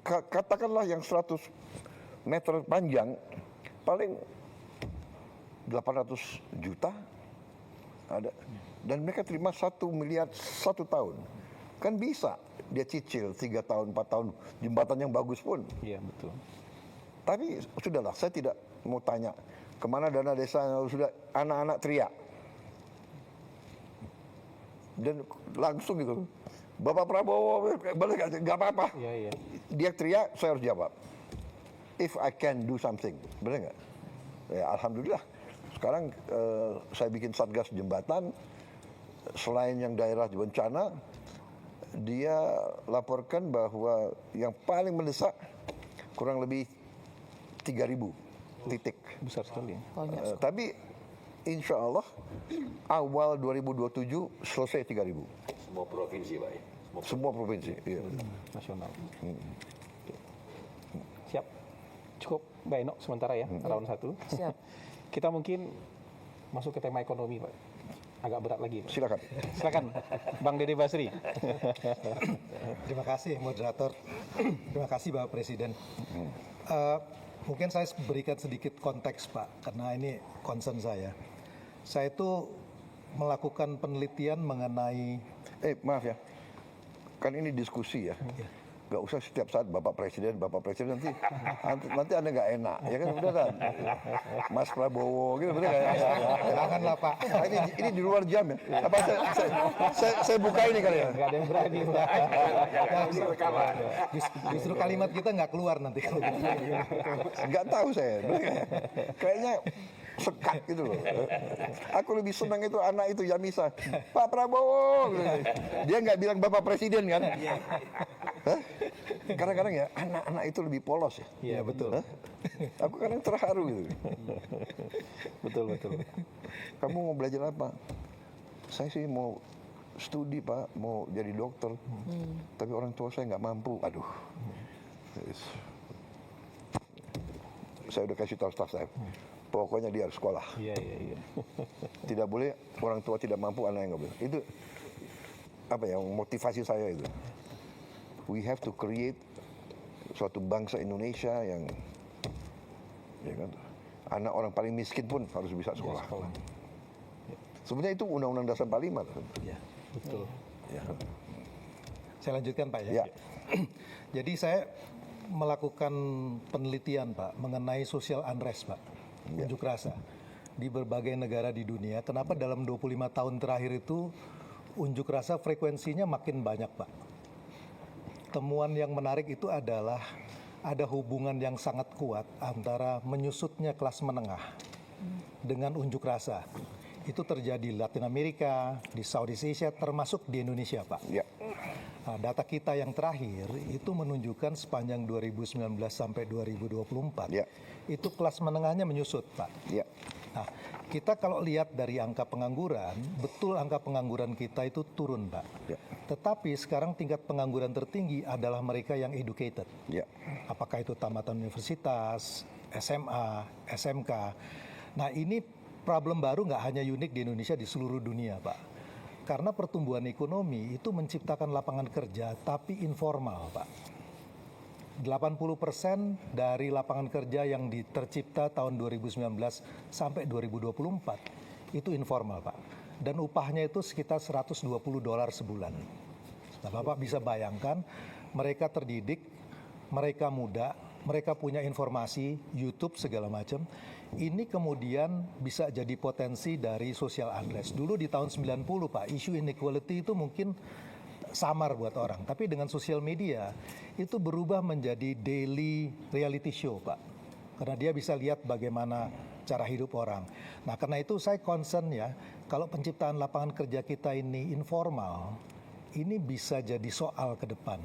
Katakanlah yang 100 meter panjang, paling 800 juta ada. Dan mereka terima 1 miliar 1 tahun. Kan bisa dia cicil 3 tahun, 4 tahun, jembatan yang bagus pun. Iya, betul. Tapi sudahlah, saya tidak mau tanya kemana dana desa, sudah anak-anak teriak. Dan langsung gitu, Bapak Prabowo, nggak apa-apa. Iya. Dia teriak, saya harus jawab. If I can do something, benar nggak? Ya, alhamdulillah. Sekarang saya bikin satgas jembatan. Selain yang daerah bencana, dia laporkan bahwa yang paling mendesak kurang lebih 3.000 titik. Besar sekali. Tapi insya Allah awal 2027 selesai 3.000. Semua provinsi Pak ya? Semua provinsi. Iya. Nasional. Oke. Siap. Cukup Mbak Eno sementara ya, round 1. Siap. Kita mungkin masuk ke tema ekonomi Pak. Agak berat lagi Pak. Silakan. Silakan Bang Dede Basri. Terima kasih moderator. Terima kasih Bapak Presiden. Mungkin saya berikan sedikit konteks Pak, karena ini concern saya. Saya itu melakukan penelitian mengenai... Maaf ya, kan ini diskusi ya. Gak usah setiap saat Bapak Presiden nanti Anda nggak enak, ya kan, udah kan? Mas Prabowo gitu, bener nggak? Janganlah Pak. Ini di luar jam ya. Apa saya buka ini kali ya? Nggak ada yang berani Pak. Justru kalimat kita nggak keluar nanti kalau gitu. Nggak tahu saya. Kayaknya sekat gitu loh. Aku lebih senang itu anak itu Yamisa, Pak Prabowo. Dia nggak bilang Bapak Presiden kan? Hah? Kadang-kadang ya anak-anak itu lebih polos ya. Iya betul. Hah? Aku kadang terharu gitu. Betul. Kamu mau belajar apa? Saya sih mau studi Pak, mau jadi dokter. Tapi orang tua saya nggak mampu. Aduh. Saya udah kasih tahu staf saya. Pokoknya dia harus sekolah. Iya. Tidak boleh orang tua tidak mampu, anak yang nggak boleh. Itu apa ya motivasi saya itu. We have to create suatu bangsa Indonesia yang ya kan, anak orang paling miskin pun harus bisa sekolah. Sebenarnya itu Undang-Undang Dasar 45. Ya, betul. Ya. Saya lanjutkan Pak ya. Ya. Jadi saya melakukan penelitian Pak mengenai social unrest Pak, unjuk rasa di berbagai negara di dunia. Kenapa dalam 25 tahun terakhir itu unjuk rasa frekuensinya makin banyak Pak. Temuan yang menarik itu adalah ada hubungan yang sangat kuat antara menyusutnya kelas menengah dengan unjuk rasa. Itu terjadi di Latin Amerika, di Southeast Asia, termasuk di Indonesia Pak. Ya. Nah, data kita yang terakhir itu menunjukkan sepanjang 2019 sampai 2024 Ya. itu kelas menengahnya menyusut Pak. Ya. Nah, kita kalau lihat dari angka pengangguran, betul angka pengangguran kita itu turun Pak. Ya. Tetapi sekarang tingkat pengangguran tertinggi adalah mereka yang educated. Ya. Apakah itu tamatan universitas, SMA, SMK. Nah ini problem baru nggak hanya unik di Indonesia, di seluruh dunia Pak. Karena pertumbuhan ekonomi itu menciptakan lapangan kerja tapi informal Pak. 80% dari lapangan kerja yang tercipta tahun 2019 sampai 2024 itu informal Pak. Dan upahnya itu sekitar $120 sebulan. Nah Bapak bisa bayangkan mereka terdidik, mereka muda, mereka punya informasi, YouTube segala macam. Ini kemudian bisa jadi potensi dari social unrest. Dulu di tahun 90 Pak, isu inequality itu mungkin samar buat orang. Tapi dengan sosial media itu berubah menjadi daily reality show Pak. Karena dia bisa lihat bagaimana cara hidup orang. Nah karena itu saya concern ya, kalau penciptaan lapangan kerja kita ini informal, ini bisa jadi soal ke depan.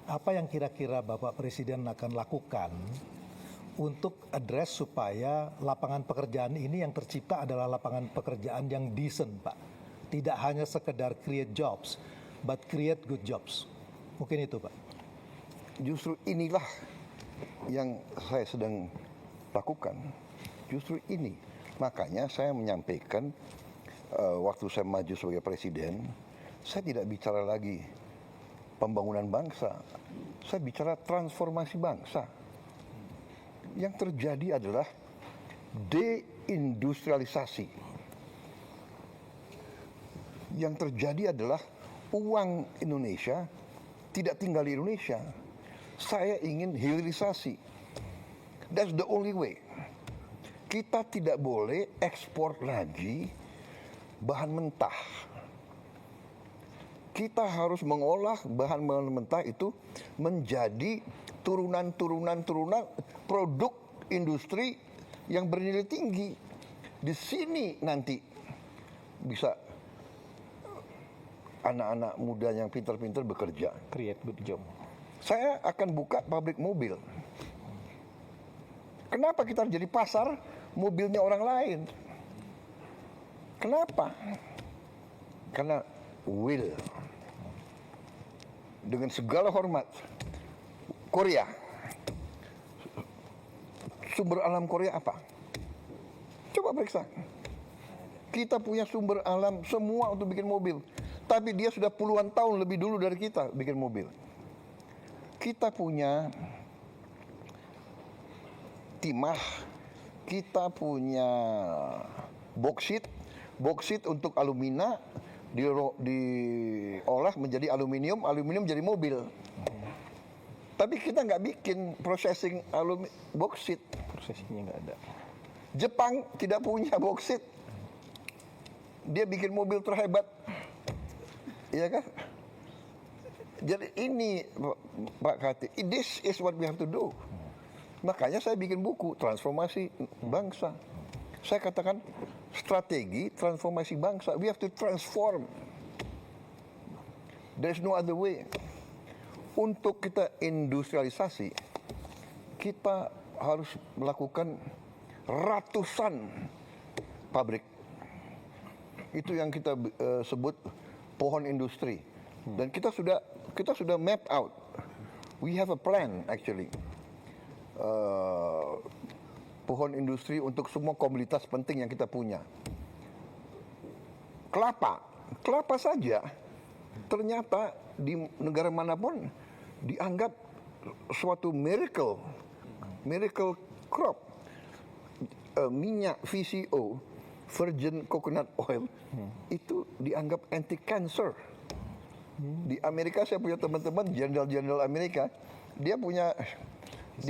Apa yang kira-kira Bapak Presiden akan lakukan untuk address supaya lapangan pekerjaan ini yang tercipta adalah lapangan pekerjaan yang decent Pak. Tidak hanya sekedar create jobs, but create good jobs. Mungkin itu Pak. Justru inilah yang saya sedang lakukan. Justru ini. Makanya saya menyampaikan waktu saya maju sebagai presiden, saya tidak bicara lagi pembangunan bangsa. Saya bicara transformasi bangsa. Yang terjadi adalah deindustrialisasi. Yang terjadi adalah uang Indonesia tidak tinggal di Indonesia. Saya ingin hilirisasi. That's the only way. Kita tidak boleh ekspor lagi bahan mentah. Kita harus mengolah bahan mentah itu menjadi turunan produk industri yang bernilai tinggi. Di sini nanti bisa anak-anak muda yang pintar-pintar bekerja. Create good job. Saya akan buka pabrik mobil. Kenapa kita jadi pasar mobilnya orang lain? Kenapa? Karena will. Dengan segala hormat, Korea. Sumber alam Korea apa? Coba periksa. Kita punya sumber alam semua untuk bikin mobil. Tapi dia sudah puluhan tahun lebih dulu dari kita bikin mobil. Kita punya timah, kita punya boksit untuk alumina, diolah menjadi aluminium jadi mobil. Tapi kita nggak bikin processing boksit. Prosesnya nggak ada. Jepang tidak punya boksit. Dia bikin mobil terhebat. Iya kan? Jadi ini Pak Kati, this is what we have to do. Makanya saya bikin buku transformasi bangsa. Saya katakan strategi transformasi bangsa. We have to transform. There's no other way. Untuk kita industrialisasi, kita harus melakukan ratusan pabrik. Itu yang kita sebut pohon industri. Dan kita sudah map out. We have a plan actually. Pohon industri untuk semua komoditas penting yang kita punya. Kelapa saja ternyata di negara manapun dianggap suatu miracle crop. Minyak VCO, virgin coconut oil, itu dianggap anti cancer. Di Amerika saya punya teman-teman jenderal Amerika, dia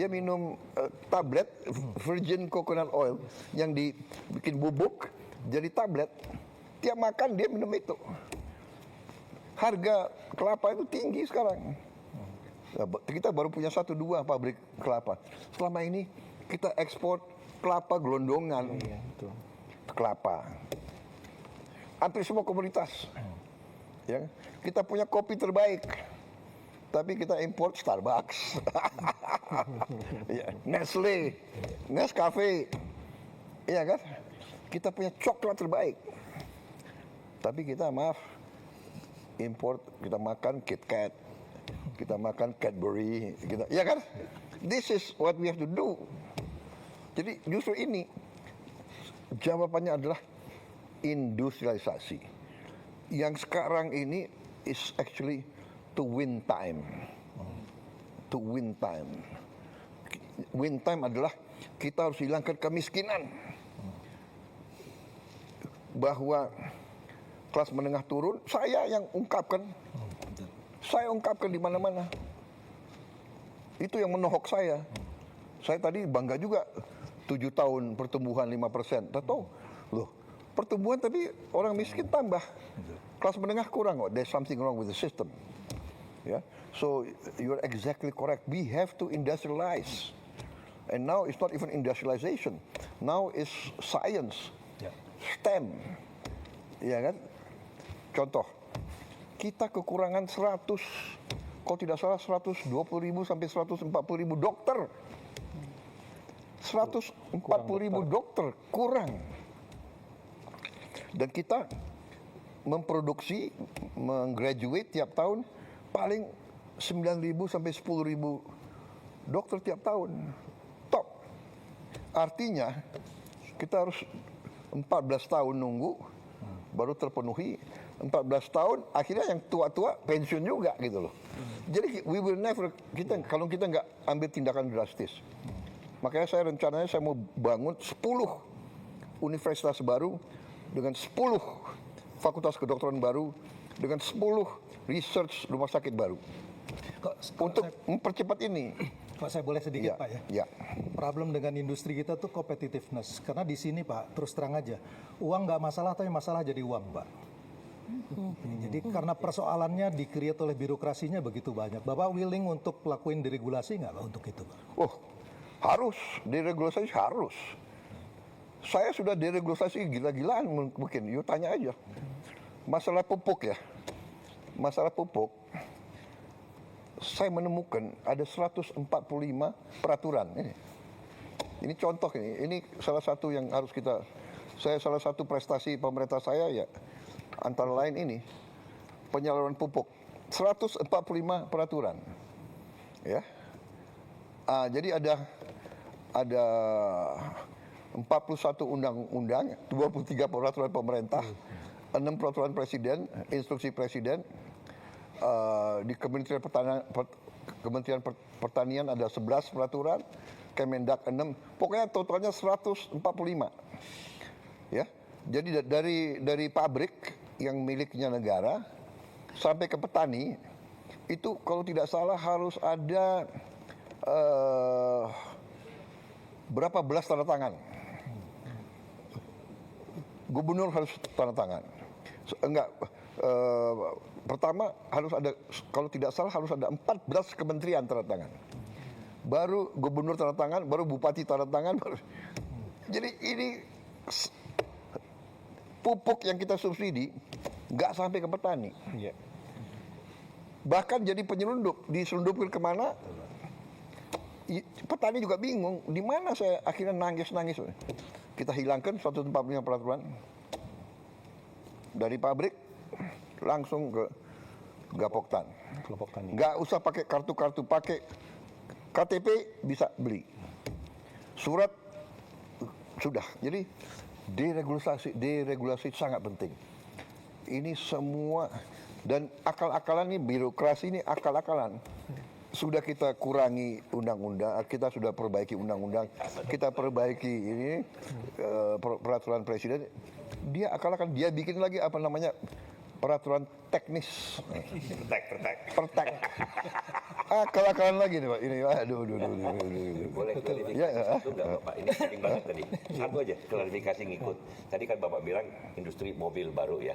minum tablet virgin coconut oil yang dibikin bubuk jadi tablet. Tiap makan dia minum itu. Harga kelapa itu tinggi sekarang. Kita baru punya 1-2 pabrik kelapa. Selama ini kita ekspor kelapa gelondongan. Kelapa. Hampir semua komoditas. Ya, kita punya kopi terbaik. Tapi kita import Starbucks. Ya, Nestle, Nescafe. Iya kan? Kita punya coklat terbaik. Tapi kita import, kita makan KitKat, kita makan Cadbury, ya kan? This is what we have to do. Jadi justru ini jawabannya adalah industrialisasi. Yang sekarang ini is actually to win time. To win time. Win time adalah kita harus hilangkan kemiskinan. Bahwa kelas menengah turun, saya yang ungkapkan. Saya ungkapkan di mana-mana. Itu yang menohok saya. Saya tadi bangga juga 7 tahun pertumbuhan 5%. Tahu? Loh, pertumbuhan tapi orang miskin tambah. Kelas menengah kurang kok. There's something wrong with the system. Yeah? So you're exactly correct. We have to industrialize. And now it's not even industrialization. Now it's science. STEM. Ya kan? Contoh, kita kekurangan 100, kalau tidak salah 120.000 sampai 140.000 dokter. 140.000 dokter kurang. Dan kita memproduksi, menggraduate tiap tahun paling 9.000 sampai 10.000 dokter tiap tahun. Top. Artinya kita harus 14 tahun nunggu baru terpenuhi. 14 tahun akhirnya yang tua-tua pensiun juga gitu loh. Jadi we will never, kalau kita nggak ambil tindakan drastis. Makanya saya rencananya saya mau bangun 10 universitas baru dengan 10 fakultas kedokteran baru dengan 10 research rumah sakit baru. Untuk mempercepat ini. Pak, saya boleh sedikit, Ya, Pak ya? ya. Problem dengan industri kita tuh competitiveness. Karena di sini, Pak, terus terang aja, uang nggak masalah, tapi masalah jadi uang, Pak. Jadi karena persoalannya di-create oleh birokrasinya begitu banyak. Bapak willing untuk lakuin deregulasi nggak, Pak, untuk itu, Pak? Oh, harus. Deregulasi harus. Saya sudah deregulasi gila-gilaan mungkin. You tanya aja. Masalah pupuk ya. Masalah pupuk. Saya menemukan ada 145 peraturan. Ini contoh ini. Ini salah satu yang harus kita. Salah satu prestasi pemerintah saya ya antara lain ini penyaluran pupuk. 145 peraturan. Ya. Jadi ada 41 undang-undang, 23 peraturan pemerintah, 6 peraturan presiden, instruksi presiden. Di Kementerian Pertanian ada 11 peraturan, Kemendak 6, pokoknya totalnya 145. Ya. Jadi dari pabrik yang miliknya negara sampai ke petani itu kalau tidak salah harus ada berapa belas tanda tangan. Gubernur harus tanda tangan. Pertama harus ada, kalau tidak salah harus ada 14 kementerian tanda tangan. Baru gubernur tanda tangan, baru bupati tanda tangan. Jadi ini pupuk yang kita subsidi nggak sampai ke petani. Iya. Bahkan jadi penyelundup, diselundupkan kemana? Petani juga bingung, di mana saya akhirnya nangis-nangis. Kita hilangkan 145 peraturan dari pabrik langsung ke Gapoktan. Kelompok tani. Nggak usah pakai kartu-kartu, pakai KTP bisa beli. Surat sudah. Jadi deregulasi sangat penting. Ini semua dan akal-akalan ini, birokrasi ini akal-akalan. Sudah kita kurangi undang-undang, kita sudah perbaiki undang-undang, kita perbaiki ini peraturan presiden. Dia akal-akalan, dia bikin lagi apa namanya peraturan teknis. Pertek. Akal-akalan lagi nih Pak. Ini aduh. Boleh klarifikasi Ya, satu nggak Bapak? Ini penting banget tadi. Satu aja klarifikasi ngikut. Tadi kan Bapak bilang industri mobil baru ya.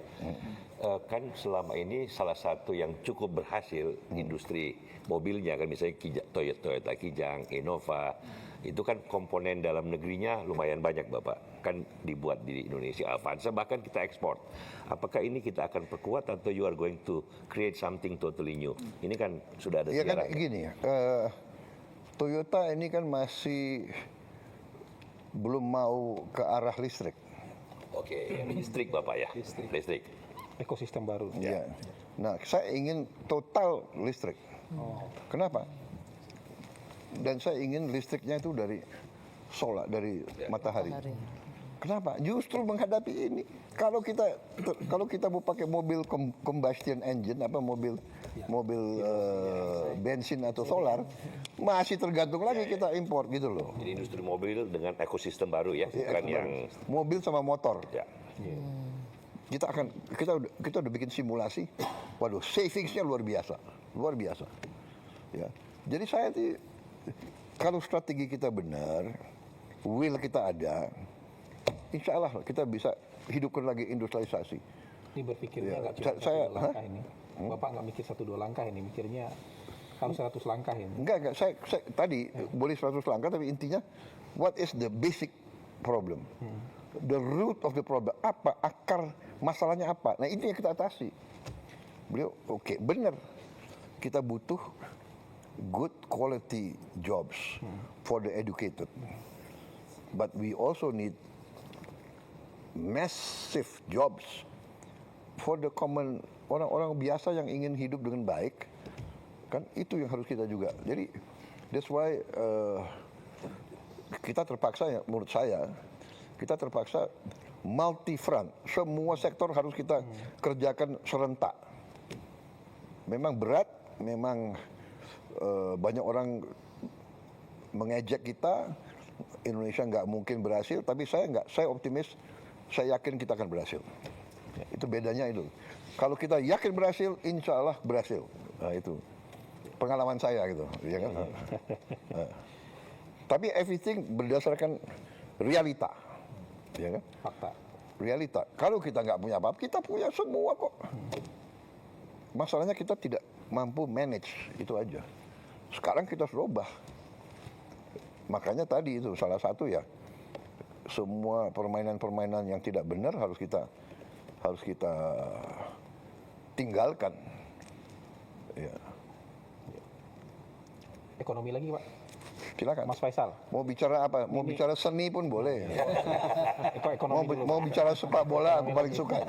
Kan selama ini salah satu yang cukup berhasil industri mobilnya kan misalnya Toyota Kijang, Innova, itu kan komponen dalam negerinya lumayan banyak Bapak. Kan dibuat di Indonesia, Avanza bahkan kita ekspor. Apakah ini kita akan perkuat atau you are going to create something totally new? Ini kan sudah ada Ya kan sejarah. gini ya, Toyota ini kan masih belum mau ke arah listrik. Oke, listrik Bapak ya. Listrik. Ekosistem baru. Ya. Nah, saya ingin total listrik. Kenapa? Dan saya ingin listriknya itu dari solar, dari matahari. Kenapa? Justru menghadapi ini. Kalau kita mau pakai mobil combustion engine, apa mobil bensin atau solar, masih tergantung lagi kita impor gitu loh. Jadi industri mobil dengan ekosistem baru ya, bukan yang Mobil sama motor. ya. Kita udah bikin simulasi. Waduh, savingsnya luar biasa. Ya. Jadi saya kalau strategi kita benar, will kita ada, insya Allah kita bisa hidupkan lagi industrialisasi. Ini berpikirnya Ya, nggak cuma saya- satu dua langkah ini. Bapak nggak mikir 1-2 langkah ini, mikirnya kalau 100 langkah ini. Enggak. Saya tadi boleh 100 langkah, tapi intinya, what is the basic problem? The root of the problem. Apa? Akar masalahnya apa? Nah, itu yang kita atasi. Beliau, oke, benar. Kita butuh good quality jobs for the educated. But we also need massive jobs for the common, orang-orang biasa yang ingin hidup dengan baik. Kan itu yang harus kita juga. Jadi that's why kita terpaksa ya, menurut saya kita terpaksa multi front. Semua sektor harus kita kerjakan serentak. Memang berat, memang banyak orang mengejek kita. Indonesia nggak mungkin berhasil, tapi saya optimis, saya yakin kita akan berhasil. Itu bedanya itu. Kalau kita yakin berhasil, insya Allah berhasil. Nah, itu pengalaman saya gitu, ya kan? Tapi everything berdasarkan realita, ya kan? Fakta. Realita. Kalau kita nggak punya apa-apa, kita punya semua kok. Masalahnya kita tidak mampu manage, itu aja. Sekarang kita harus ubah. Makanya tadi itu salah satu ya, semua permainan-permainan yang tidak benar harus kita tinggalkan. Ya. Ekonomi lagi Pak, Silakan. Mas Faisal. Mau bicara apa? Mau bicara seni pun boleh. Ekonomi dulu. Mau bicara sepak bola aku paling suka.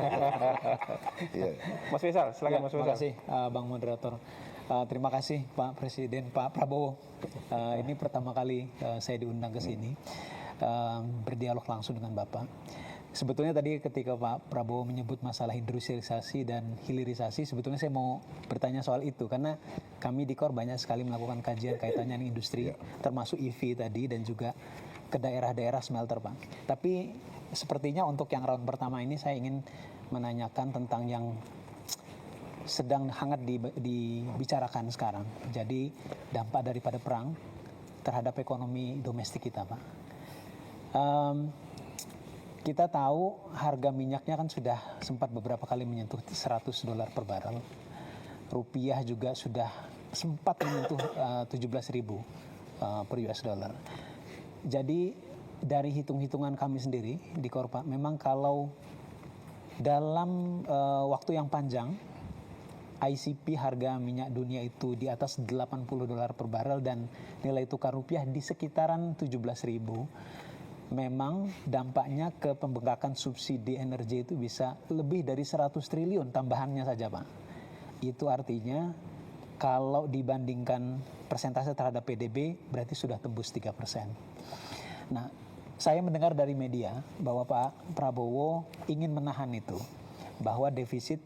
Iya. Mas Faisal, silakan Mas Terima Faisal. kasih Bang Moderator. Terima kasih Pak Presiden, Pak Prabowo. Ini pertama kali saya diundang ke sini berdialog langsung dengan Bapak. Sebetulnya tadi ketika Pak Prabowo menyebut masalah industrialisasi dan hilirisasi, sebetulnya saya mau bertanya soal itu karena kami di KOR banyak sekali melakukan kajian kaitannya dengan industri, termasuk EV tadi dan juga ke daerah-daerah smelter, Pak. Tapi sepertinya untuk yang round pertama ini saya ingin menanyakan tentang yang sedang hangat dibicarakan sekarang. Jadi dampak daripada perang terhadap ekonomi domestik kita, Pak. Kita tahu harga minyaknya kan sudah sempat beberapa kali menyentuh $100 per barel. Rupiah juga sudah sempat menyentuh 17.000 per US dollar. Jadi dari hitung-hitungan kami sendiri di Korpa, memang kalau dalam waktu yang panjang, ICP harga minyak dunia itu di atas $80 per barel dan nilai tukar rupiah di sekitaran 17.000, memang dampaknya ke pembengkakan subsidi energi itu bisa lebih dari 100 triliun tambahannya saja, Pak. Itu artinya kalau dibandingkan persentase terhadap PDB berarti sudah tembus 3%. Nah, saya mendengar dari media bahwa Pak Prabowo ingin menahan itu, bahwa defisit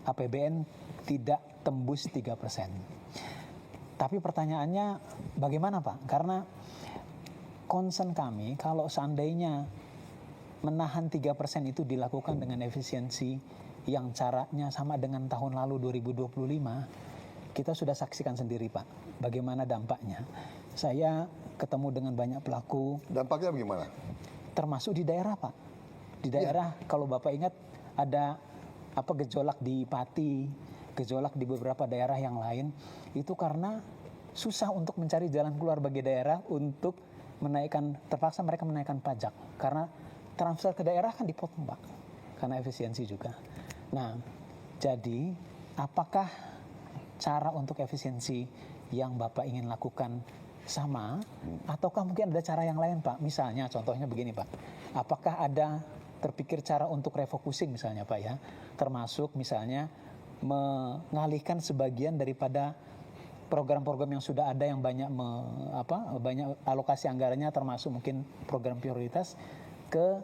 APBN tidak tembus 3%. Tapi pertanyaannya bagaimana, Pak? Karena concern kami kalau seandainya menahan 3% itu dilakukan dengan efisiensi yang caranya sama dengan tahun lalu 2025, kita sudah saksikan sendiri, Pak, bagaimana dampaknya. Saya ketemu dengan banyak pelaku. Dampaknya bagaimana? Termasuk di daerah, Pak. Di daerah, kalau Bapak ingat ada gejolak di Pati, gejolak di beberapa daerah yang lain, itu karena susah untuk mencari jalan keluar bagi daerah untuk menaikkan, terpaksa mereka menaikkan pajak karena transfer ke daerah kan dipotong, Pak, karena efisiensi juga. Nah, jadi apakah cara untuk efisiensi yang Bapak ingin lakukan sama, ataukah mungkin ada cara yang lain, Pak? Misalnya, contohnya begini, Pak, apakah ada terpikir cara untuk refocusing misalnya, Pak, ya, termasuk misalnya mengalihkan sebagian daripada program-program yang sudah ada yang banyak banyak alokasi anggarannya, termasuk mungkin program prioritas, ke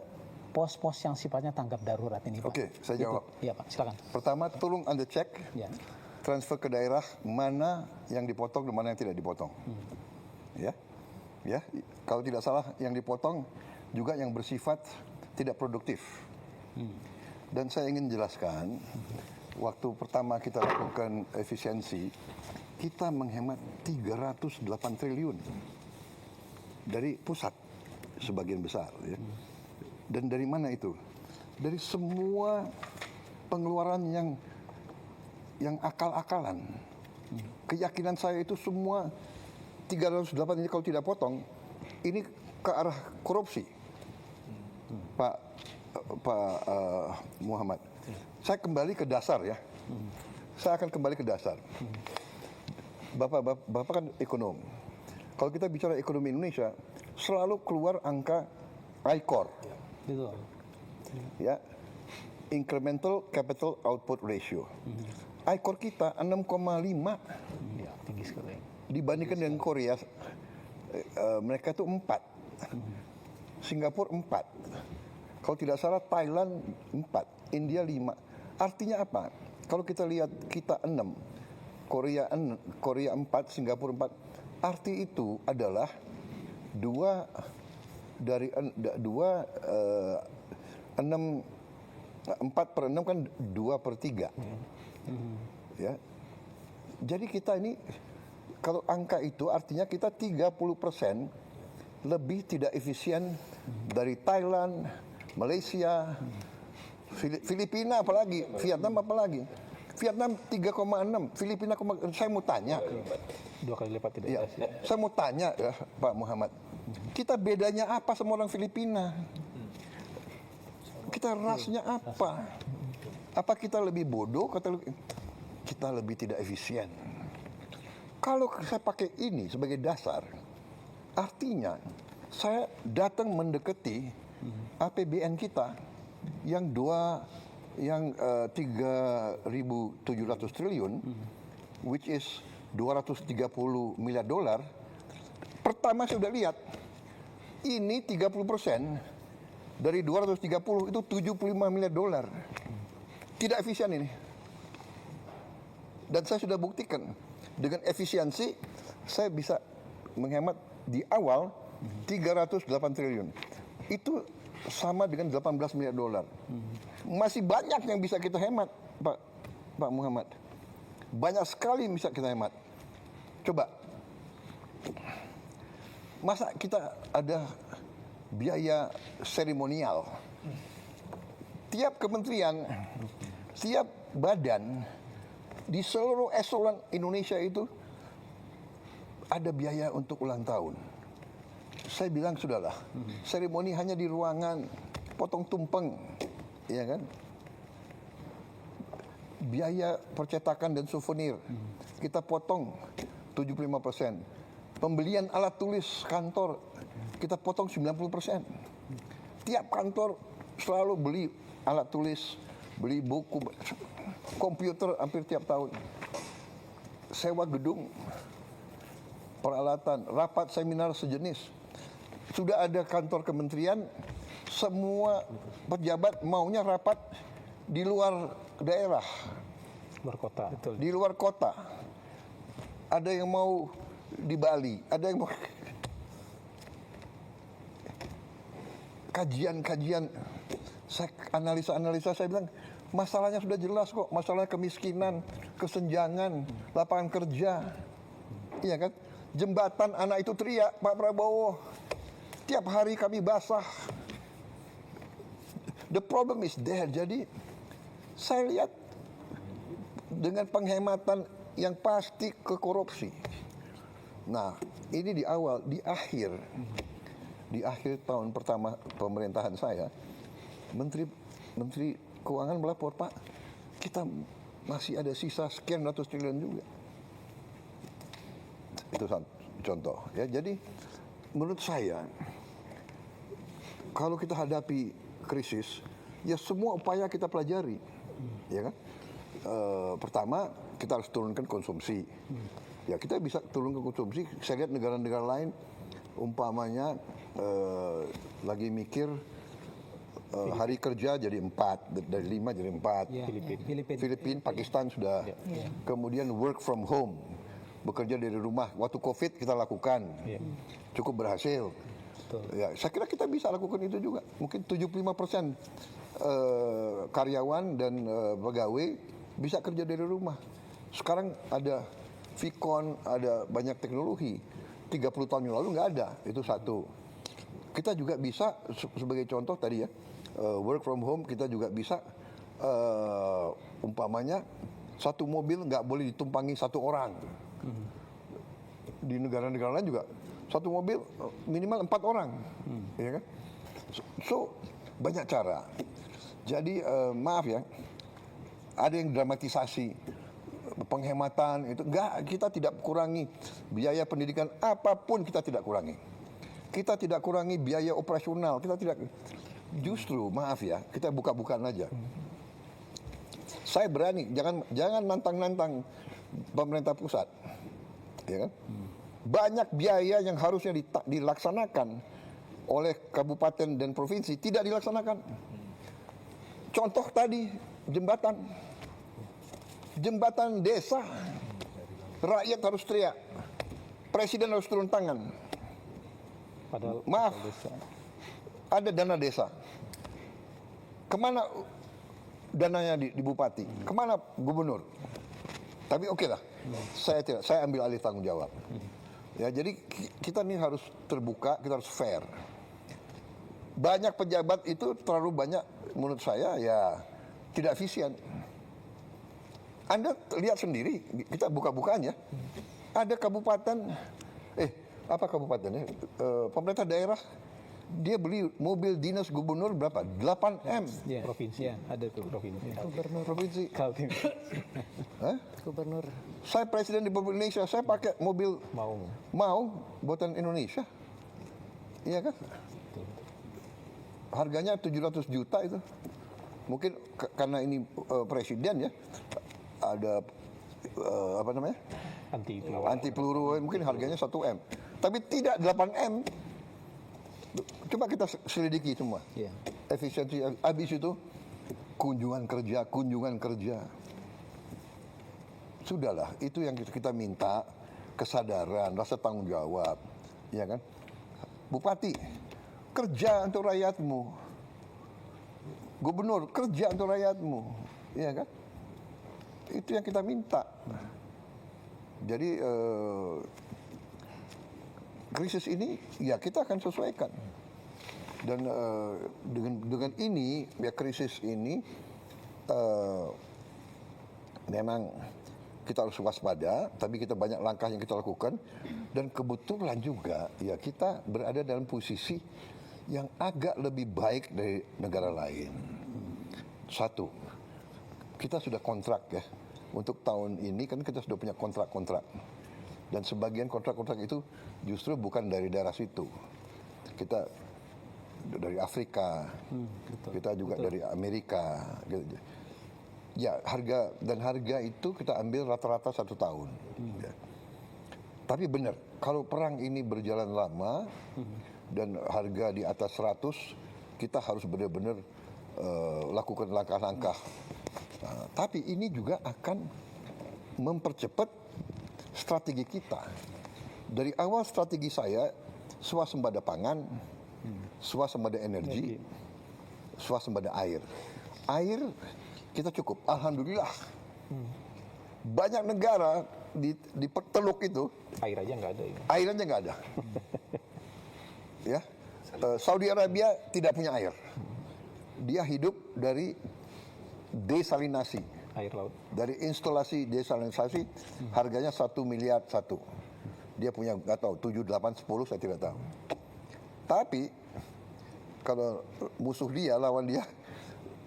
pos-pos yang sifatnya tanggap darurat ini, Pak. Oke, saya jawab. Iya, Pak, silakan. Pertama, tolong Anda cek Ya. transfer ke daerah mana yang dipotong dan mana yang tidak dipotong. Ya, kalau tidak salah yang dipotong juga yang bersifat tidak produktif. Dan saya ingin jelaskan, waktu pertama kita lakukan efisiensi, kita menghemat 308 triliun dari pusat sebagian besar. Ya. Dan dari mana itu? Dari semua pengeluaran yang akal-akalan. Keyakinan saya itu semua 308 ini kalau tidak potong, ini ke arah korupsi. Pak Muhammad, saya kembali ke dasar ya. Saya akan kembali ke dasar. Bapak kan ekonom. Kalau kita bicara ekonomi Indonesia, selalu keluar angka ICOR. Betul. Ya, incremental capital output ratio. ICOR kita 6,5. Ya, tinggi sekali. Dibandingkan dengan Korea, mereka itu 4. Singapura 4. Kalau tidak salah Thailand 4, India 5. Artinya apa? Kalau kita lihat kita 6, Korea 4, Singapura 4. Arti itu adalah 4 per 6 kan 2/3. Ya. Jadi kita ini, kalau angka itu artinya kita 30% lebih tidak efisien dari Thailand, Malaysia, Filipina apalagi, Vietnam apalagi. Vietnam 3,6, Filipina, saya mau tanya. 2 kali lipat tidak Ya, efisien. saya mau tanya ya, Pak Muhammad. Kita bedanya apa sama orang Filipina? Kita rasnya apa? Apa kita lebih bodoh? Kita lebih tidak efisien. Kalau saya pakai ini sebagai dasar, artinya saya datang mendekati APBN kita yang 3.700 triliun, which is 230 miliar dolar. Pertama saya sudah lihat, ini 30% dari 230 itu 75 miliar dolar. Tidak efisien ini. Dan saya sudah buktikan, dengan efisiensi saya bisa menghemat di awal 308 triliun. Itu sama dengan 18 miliar dolar. Masih banyak yang bisa kita hemat, Pak Muhammad. Banyak sekali yang bisa kita hemat. Coba, masa kita ada biaya seremonial? Tiap kementerian, tiap badan di seluruh eselon Indonesia itu ada biaya untuk ulang tahun. Saya bilang sudahlah, seremoni hanya di ruangan, potong tumpeng, ya kan? Biaya percetakan dan souvenir kita potong 75%. Pembelian alat tulis kantor kita potong 90%. Tiap kantor selalu beli alat tulis, beli buku, komputer hampir tiap tahun. Sewa gedung, peralatan, rapat seminar sejenis. Sudah ada kantor kementerian, semua pejabat maunya rapat di luar daerah, Luar kota. Betul. di luar kota. Ada yang mau di Bali, ada yang mau kajian-kajian, saya analisa-analisa, saya bilang masalahnya sudah jelas kok, masalah kemiskinan, kesenjangan, lapangan kerja, iya kan? Jembatan anak itu teriak, Pak Prabowo, tiap hari kami basah. The problem is there. Jadi saya lihat dengan penghematan yang pasti ke korupsi. Nah, ini di awal, di akhir tahun pertama pemerintahan saya, Menteri Keuangan melapor, Pak, kita masih ada sisa sekian ratus triliun juga. Itu contoh. Ya, jadi menurut saya, kalau kita hadapi krisis, ya semua upaya kita pelajari, ya kan? Pertama, kita harus turunkan konsumsi. Ya, kita bisa turunkan konsumsi. Saya lihat negara-negara lain, umpamanya lagi mikir hari kerja jadi 4, dari 5 jadi 4. Ya, Filipina, Pakistan sudah. Kemudian work from home, bekerja dari rumah. Waktu COVID kita lakukan, cukup berhasil. Ya, saya kira kita bisa lakukan itu juga. Mungkin 75% karyawan dan pegawai bisa kerja dari rumah. Sekarang ada Vicon, ada banyak teknologi. 30 tahun yang lalu nggak ada, itu satu. Kita juga bisa, sebagai contoh tadi ya, work from home, kita juga bisa, umpamanya, satu mobil nggak boleh ditumpangi satu orang. Di negara-negara lain juga, satu mobil minimal 4 orang. Ya kan? So, banyak cara. Jadi, maaf ya, ada yang dramatisasi penghematan itu. Enggak, kita tidak kurangi biaya pendidikan apapun, kita tidak kurangi. Kita tidak kurangi biaya operasional, kita tidak. Justru maaf ya, kita buka-bukaan aja. Saya berani, jangan nantang-nantang pemerintah pusat. Ya kan? Banyak biaya yang harusnya dilaksanakan oleh kabupaten dan provinsi tidak dilaksanakan. Contoh tadi, jembatan desa, rakyat harus teriak, presiden harus turun tangan. Padahal Maaf, ada dana desa. Kemana dananya di bupati? Kemana gubernur? Tapi oke lah, saya ambil alih tanggung jawab. Ya, jadi kita ini harus terbuka, kita harus fair. Banyak pejabat itu terlalu banyak, menurut saya ya tidak efisien. Anda lihat sendiri, kita buka-bukaan ya. Ada kabupaten, apa kabupatennya? Pemerintah daerah, dia beli mobil dinas gubernur berapa? 8M. Ya, provinsi. ya. Ada tuh provinsi. Provinsi. Kaltim. Hah? Gubernur. Saya presiden di Republik Indonesia, saya pakai mobil mau buatan Indonesia. Iya kan? Harganya 700 juta itu. Mungkin karena ini presiden ya, ada apa namanya? Anti peluru, mungkin harganya 1M. Tapi tidak 8M. Coba kita selidiki semua. Ya. Efisiensi, habis itu kunjungan kerja. Sudahlah, itu yang kita minta, kesadaran, rasa tanggung jawab, ya kan? Bupati, kerja untuk rakyatmu. Gubernur, kerja untuk rakyatmu, ya kan? Itu yang kita minta. Jadi krisis ini, ya kita akan sesuaikan. Dan dengan ini, ya krisis ini memang kita harus waspada, tapi kita banyak langkah yang kita lakukan, dan kebetulan juga ya kita berada dalam posisi yang agak lebih baik dari negara lain. Satu, kita sudah kontrak ya, untuk tahun ini kan kita sudah punya kontrak-kontrak, dan sebagian kontrak-kontrak itu justru bukan dari daerah situ, kita dari Afrika, kita juga dari Amerika, gitu. Ya, harga itu kita ambil rata-rata 1 tahun. Ya. Tapi benar, kalau perang ini berjalan lama dan harga di atas 100, kita harus benar-benar lakukan langkah-langkah. Tapi ini juga akan mempercepat strategi kita. Dari awal strategi saya, swasembada pangan, swasembada energi, swasembada air. Air kita cukup, alhamdulillah. Banyak negara di Teluk itu Air aja nggak ada. Ya. air aja nggak ada. Ya, Saudi Arabia tidak punya air. Dia hidup dari desalinasi, Air laut. dari instalasi desalinasi, harganya 1 miliar satu. Dia punya nggak tahu 7, 8, 10 saya tidak tahu. Tapi kalau musuh dia, lawan dia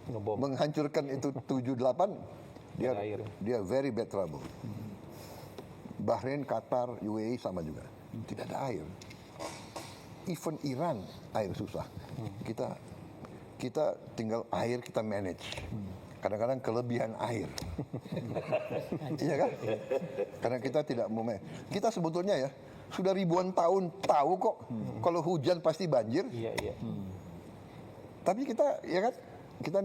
Ngebom. menghancurkan itu 7, 8, Ada air. dia very bad trouble. Bahrain, Qatar, UAE sama juga. Tidak ada air. Even Iran air susah. Kita tinggal air kita manage. Kadang-kadang kelebihan air. Iya kan? Karena kita tidak mau kita sebetulnya ya sudah ribuan tahun tahu kok kalau hujan pasti banjir. Iya, iya. Tapi kita ya kan kita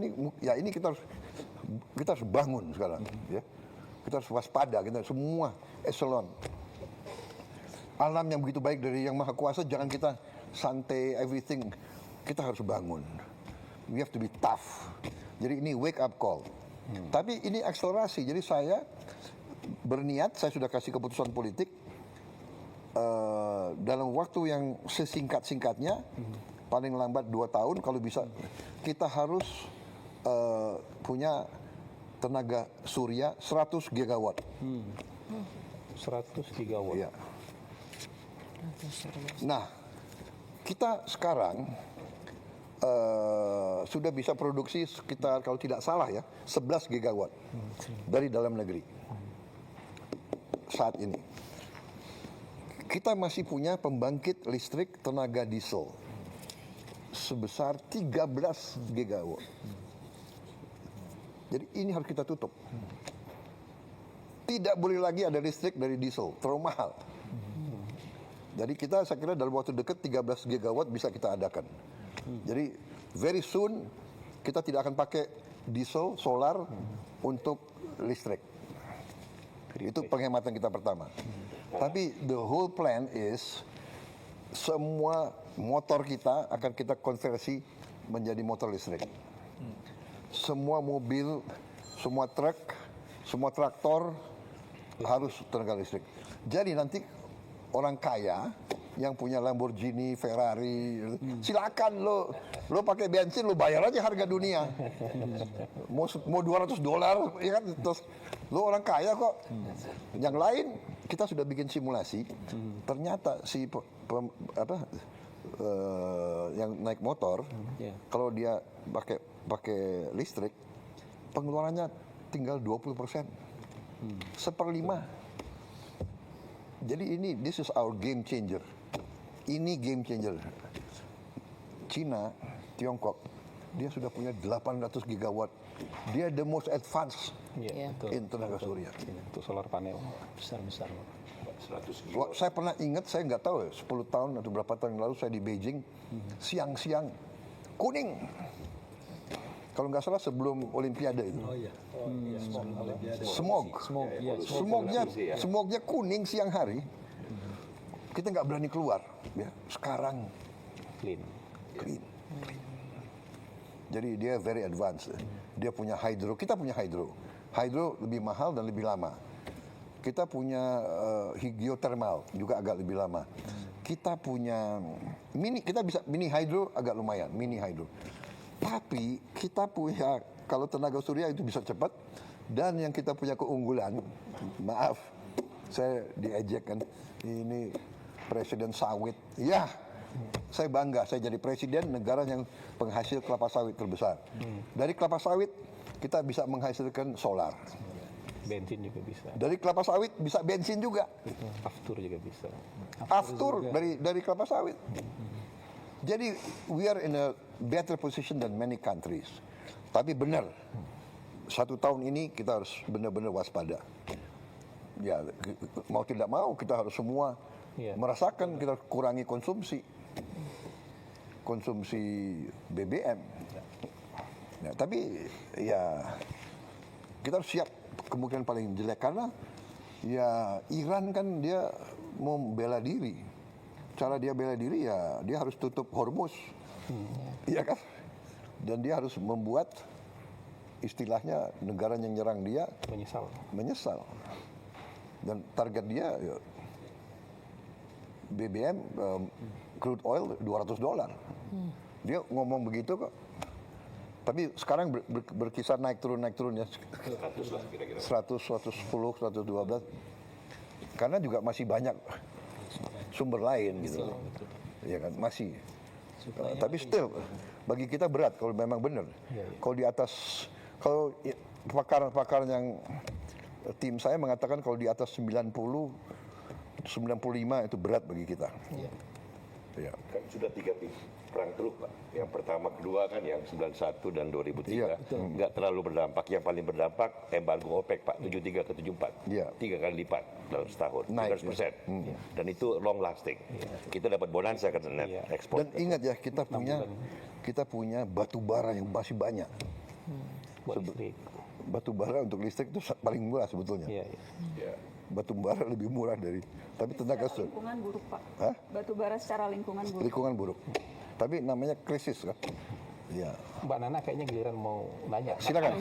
ini kita harus bangun sekarang ya. Kita harus waspada, kita semua eselon. Alam yang begitu baik dari Yang Maha Kuasa, jangan kita santai everything. Kita harus bangun. We have to be tough. Jadi ini wake up call. Tapi ini akselerasi. Jadi saya berniat, saya sudah kasih keputusan politik dalam waktu yang sesingkat-singkatnya, paling lambat 2 tahun kalau bisa, kita harus punya tenaga surya 100 gigawatt. 100 gigawatt. Ya. Nah, kita sekarang sudah bisa produksi sekitar, kalau tidak salah ya, 11 gigawatt dari dalam negeri saat ini. Kita masih punya pembangkit listrik tenaga diesel sebesar 13 gigawatt. Jadi ini harus kita tutup. Tidak boleh lagi ada listrik dari diesel, terlalu mahal. Jadi kita, saya kira dalam waktu dekat 13 gigawatt bisa kita adakan. Jadi very soon kita tidak akan pakai diesel, solar untuk listrik. Itu penghematan kita pertama. Tapi the whole plan is semua motor kita akan kita konversi menjadi motor listrik. Semua mobil, semua truk, semua traktor harus tenaga listrik. Jadi nanti orang kaya yang punya Lamborghini, Ferrari, silakan lo pakai bensin, lo bayar aja harga dunia. Mau $200, ya kan? Terus lo orang kaya kok. Yang lain kita sudah bikin simulasi. Ternyata si yang naik motor, kalau dia pakai listrik, pengeluarannya tinggal 20%, 1/5. Jadi this is our game changer. Ini game changer. Cina, Tiongkok, dia sudah punya 800 gigawatt. Dia the most advanced in tenaga surya. Untuk solar panel. Besar-besar. 100 Wah, saya pernah ingat, saya nggak tahu ya, 10 tahun atau berapa tahun yang lalu saya di Beijing, siang-siang kuning. Kalau nggak salah sebelum Olimpiade itu. Oh iya. Smognya kuning siang hari. Kita nggak berani keluar. Ya. Sekarang Clean. clean. Jadi dia very advanced. Dia punya hydro, kita punya hydro. Hydro lebih mahal dan lebih lama. Kita punya geothermal juga agak lebih lama. Kita punya mini hydro agak lumayan, mini hydro. Tapi kita punya kalau tenaga surya itu bisa cepat, dan yang kita punya keunggulan, maaf, saya diejek kan, ini presiden sawit. Ya, saya bangga, saya jadi presiden negara yang penghasil kelapa sawit terbesar. Dari kelapa sawit kita bisa menghasilkan solar. Bensin juga bisa. Dari kelapa sawit bisa bensin juga. Aftur juga bisa. Aftur dari kelapa sawit. Jadi we are in a better position than many countries. Tapi benar, 1 tahun ini kita harus benar-benar waspada. Ya, mau tidak mau kita harus semua merasakan, kita kurangi konsumsi BBM. Ya, tapi ya kita harus siap kemungkinan paling jelek, karena ya Iran kan dia mau bela diri. Cara dia bela diri ya dia harus tutup Hormuz. Iya kan? Dan dia harus membuat istilahnya negara yang nyerang dia menyesal. Dan target dia ya, BBM crude oil $200. Dia ngomong begitu kok. Tapi sekarang berkisar naik turun ya. 100, 110, 112. Karena juga masih banyak sumber lain gitu. Ya kan, masih. Tapi still bagi kita berat kalau memang benar. Kalau di atas, kalau pakar yang tim saya mengatakan kalau di atas 90, 95 itu berat bagi kita. Ya. Kan sudah 3 perang teluk, Pak. Yang pertama, kedua kan yang 91 dan 2003. Nggak terlalu berdampak. Yang paling berdampak embargo OPEC, Pak. 73 ke 74. 3 kali lipat dalam setahun. 100%. Dan itu long lasting. Kita dapat bonansa kan net ekspor. Dan ingat ya, kita punya batu bara yang masih banyak. Batu bara untuk listrik itu paling murah sebetulnya. Batu bara lebih murah dari, tapi tenaga surya. Lingkungan buruk, Pak. Batu bara secara lingkungan buruk. Lingkungan buruk. Tapi namanya krisis kan. Ya. Mbak Nana kayaknya giliran mau nanya. Silakan.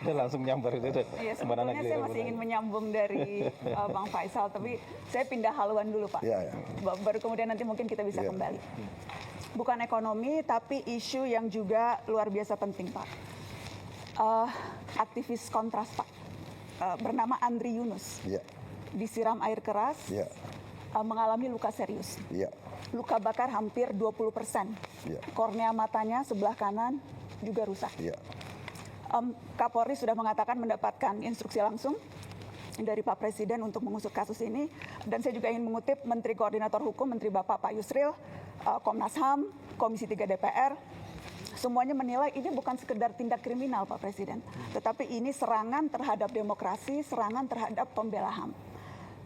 udah langsung nyambar itu. Iya, sebetulnya saya masih ingin menyambung dari Bang Faisal, tapi saya pindah haluan dulu, Pak. Baru kemudian nanti mungkin kita bisa kembali. Bukan ekonomi, tapi isu yang juga luar biasa penting, Pak. Aktivis kontras, Pak. Bernama Andri Yunus. Disiram air keras, mengalami luka serius. Luka bakar hampir 20%. Kornea matanya sebelah kanan juga rusak. Kapolri sudah mengatakan mendapatkan instruksi langsung dari Pak Presiden untuk mengusut kasus ini. Dan saya juga ingin mengutip Menteri Koordinator Hukum, Menteri Bapak Pak Yusril, Komnas HAM, Komisi 3 DPR, semuanya menilai ini bukan sekedar tindak kriminal, Pak Presiden, tetapi ini serangan terhadap demokrasi, serangan terhadap pembela HAM.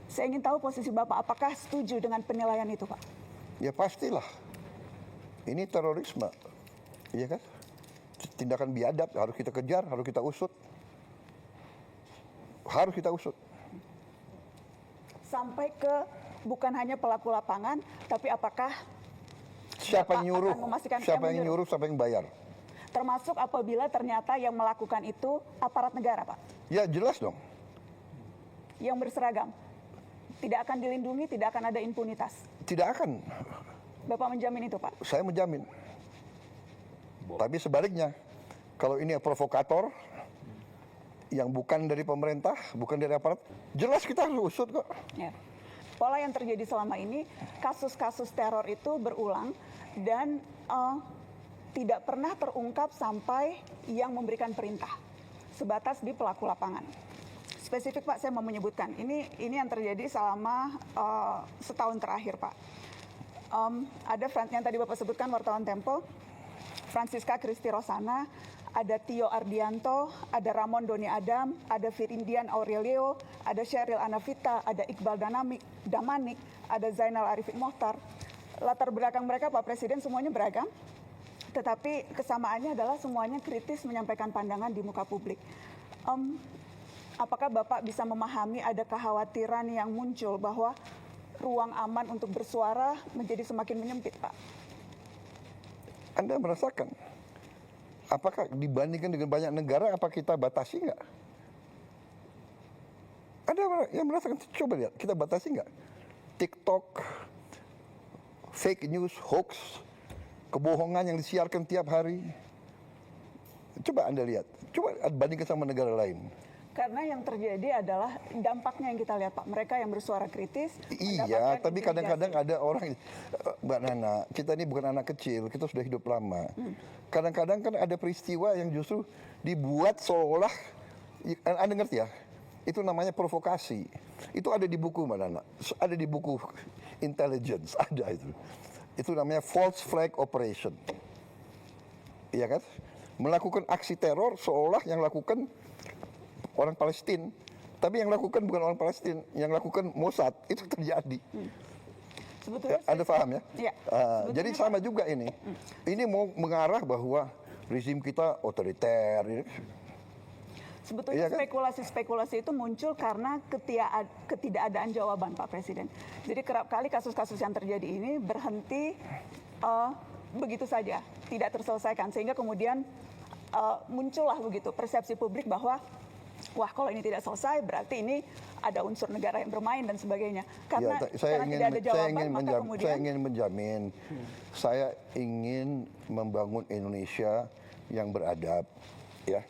Saya ingin tahu posisi Bapak, apakah setuju dengan penilaian itu, Pak? Ya pastilah. Ini terorisme, iya kan? Tindakan biadab harus kita kejar, harus kita usut. Harus kita usut. Sampai ke bukan hanya pelaku lapangan, tapi apakah siapa yang nyuruh, siapa yang bayar. Termasuk apabila ternyata yang melakukan itu aparat negara, Pak? Ya jelas dong. Yang berseragam. Tidak akan dilindungi, tidak akan ada impunitas. Tidak akan. Bapak menjamin itu, Pak? Saya menjamin. Tapi sebaliknya, kalau ini provokator yang bukan dari pemerintah, bukan dari aparat, jelas kita harus usut kok. Pola yang terjadi selama ini, kasus-kasus teror itu berulang dan tidak pernah terungkap sampai yang memberikan perintah, sebatas di pelaku lapangan. Spesifik, Pak, saya mau menyebutkan, ini yang terjadi selama setahun terakhir, Pak. Ada yang tadi Bapak sebutkan, wartawan Tempo, Francisca Christy Rosana, ada Tio Ardianto, ada Ramon Doni Adam, ada Firindian Aurelio, ada Sheryl Anavita, ada Iqbal Damanik, ada Zainal Arifin Mohtar. Latar belakang mereka, Pak Presiden, semuanya beragam, tetapi kesamaannya adalah semuanya kritis menyampaikan pandangan di muka publik. Apakah Bapak bisa memahami ada kekhawatiran yang muncul bahwa ruang aman untuk bersuara menjadi semakin menyempit, Pak? Anda merasakan? Apakah dibandingkan dengan banyak negara, apa kita batasi nggak? Ada yang merasakan, coba lihat, kita batasi nggak? TikTok, fake news, hoax, kebohongan yang disiarkan tiap hari. Coba Anda lihat, coba bandingkan sama negara lain. Karena yang terjadi adalah dampaknya yang kita lihat, Pak. Mereka yang bersuara kritis. Iya, mendapatkan tapi kadang-kadang intimidasi. ada orang, Mbak Nana, kita ini bukan anak kecil, kita sudah hidup lama. Kadang-kadang kan ada peristiwa yang justru dibuat seolah, Anda ngerti ya, itu namanya provokasi. Itu ada di buku Mbak Nana, ada di buku intelligence, ada itu. Itu namanya false flag operation. Iya kan? Melakukan aksi teror seolah yang lakukan orang Palestina, tapi yang lakukan bukan orang Palestina, yang lakukan Mossad. Itu terjadi. Sebetulnya Anda paham ya? Iya. Jadi sama juga ini. Ini mau mengarah bahwa rezim kita otoriter. Sebetulnya Iya kan? spekulasi-spekulasi itu muncul karena ketidakadaan jawaban Pak Presiden. Jadi kerap kali kasus-kasus yang terjadi ini berhenti begitu saja, tidak terselesaikan. Sehingga kemudian muncullah begitu persepsi publik bahwa wah kalau ini tidak selesai berarti ini ada unsur negara yang bermain dan sebagainya. Karena, saya karena tidak ada jawaban maka kemudian saya ingin menjamin, saya ingin membangun Indonesia yang beradab, ya.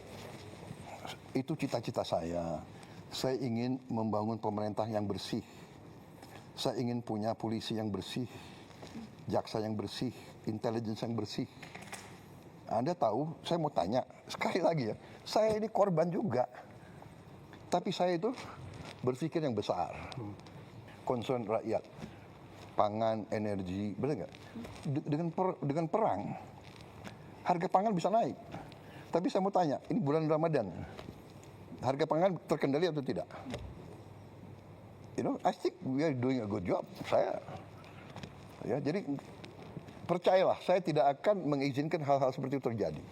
Itu cita-cita saya. Saya ingin membangun pemerintah yang bersih. Saya ingin punya polisi yang bersih, jaksa yang bersih, intelligence yang bersih. Anda tahu, saya mau tanya sekali lagi ya, saya ini korban juga. Tapi saya itu berpikir yang besar. Concern rakyat, pangan, energi, benar nggak? Dengan perang, harga pangan bisa naik. Tapi saya mau tanya, ini bulan Ramadan, harga pangan terkendali atau tidak? I think we are doing a good job. Jadi percayalah, saya tidak akan mengizinkan hal-hal seperti itu terjadi.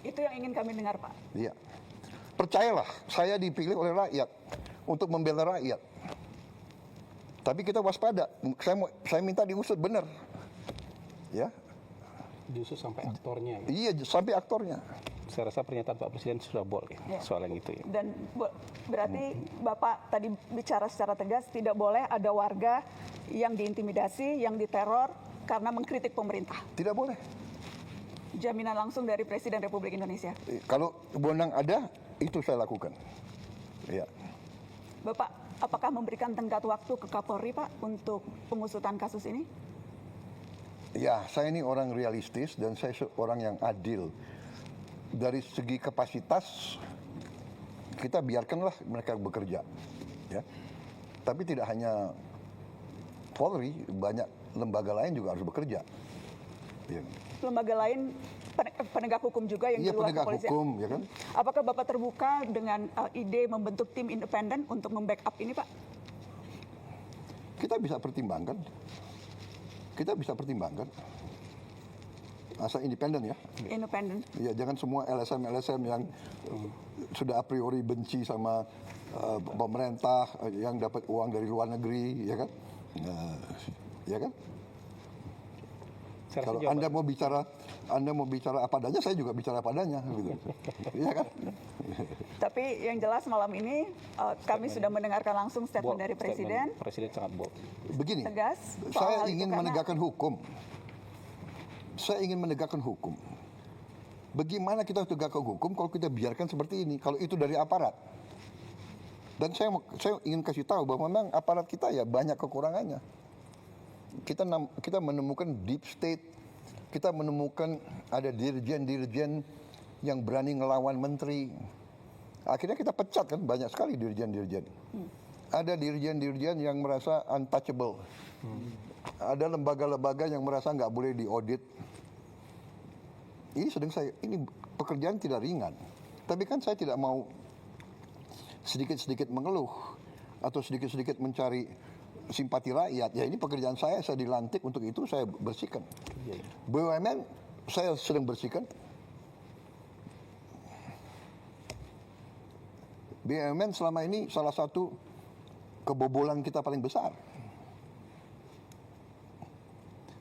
itu yang ingin kami dengar Pak. Iya. Percayalah, saya dipilih oleh rakyat untuk membela rakyat. Tapi kita waspada. Saya minta diusut benar. Ya. Justru sampai aktornya. Iya, sampai aktornya. Saya rasa pernyataan Pak Presiden sudah boleh soal yang itu. Ya. Dan berarti Bapak tadi bicara secara tegas tidak boleh ada warga yang diintimidasi, yang diteror karena mengkritik pemerintah. Tidak boleh. Jaminan langsung dari Presiden Republik Indonesia. Kalau wewenang ada, itu saya lakukan. Ya. Bapak, apakah memberikan tenggat waktu ke Kapolri Pak untuk pengusutan kasus ini? Ya, saya ini orang realistis dan saya orang yang adil. Dari segi kapasitas, kita biarkanlah mereka bekerja. Ya. Tapi tidak hanya Polri, banyak lembaga lain juga harus bekerja. Ya. Lembaga lain penegak hukum juga yang di luar penegak kepolisian. hukum, ya kan? Apakah Bapak terbuka dengan ide membentuk tim independen untuk membackup ini, Pak? Kita bisa pertimbangkan. Asal independen ya. Independen. Ya, jangan semua LSM yang sudah a priori benci sama pemerintah yang dapat uang dari luar negeri, ya kan? Ya kan? Kalau Anda mau bicara apa adanya, saya juga bicara apa adanya, gitu. Iya kan? Tapi yang jelas malam ini kami sudah mendengarkan langsung statement dari Presiden. Presiden sangat bold. Begini, Tegas. soal saya hal itu ingin karena menegakkan hukum. Saya ingin menegakkan hukum. Bagaimana kita tegakkan hukum kalau kita biarkan seperti ini? Kalau itu dari aparat. Dan saya ingin kasih tahu bahwa memang aparat kita ya banyak kekurangannya. Kita menemukan deep state, kita menemukan ada dirjen-dirjen yang berani ngelawan menteri. Akhirnya kita pecat kan, banyak sekali dirjen-dirjen. Ada dirjen-dirjen yang merasa untouchable. Ada lembaga-lembaga yang merasa nggak boleh diaudit. Ini pekerjaan tidak ringan. Tapi kan saya tidak mau sedikit-sedikit mengeluh atau sedikit-sedikit mencari simpati rakyat. Ya ini pekerjaan saya dilantik untuk itu, saya bersihkan. BUMN saya sedang bersihkan. BUMN selama ini salah satu kebobolan kita paling besar.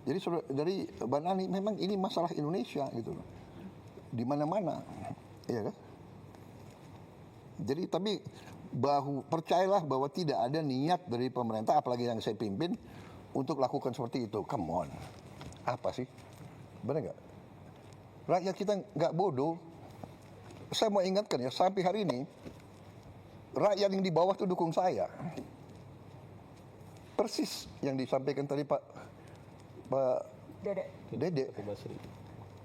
Jadi dari Mbak Nani, memang ini masalah Indonesia gitu loh. Di mana-mana, ya kan? Jadi tapi percayalah bahwa tidak ada niat dari pemerintah, apalagi yang saya pimpin, untuk lakukan seperti itu. Come on, apa sih? Benar nggak? Rakyat kita nggak bodoh. saya mau ingatkan ya, sampai hari ini rakyat yang di bawah itu dukung saya. Persis yang disampaikan tadi Pak Dede.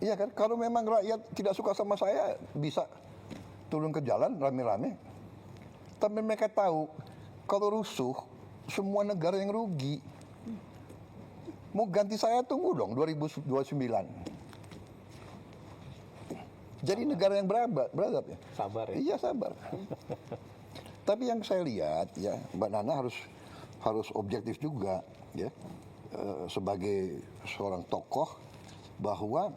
Iya kan, kalau memang rakyat tidak suka sama saya, bisa turun ke jalan rame-rame. Tapi mereka tahu, kalau rusuh, semua negara yang rugi. Mau ganti saya, tunggu dong 2029. Jadi negara yang beradab ya. Sabar ya. Iya, sabar. Tapi yang saya lihat ya, Mbak Nana harus objektif juga ya, sebagai seorang tokoh, bahwa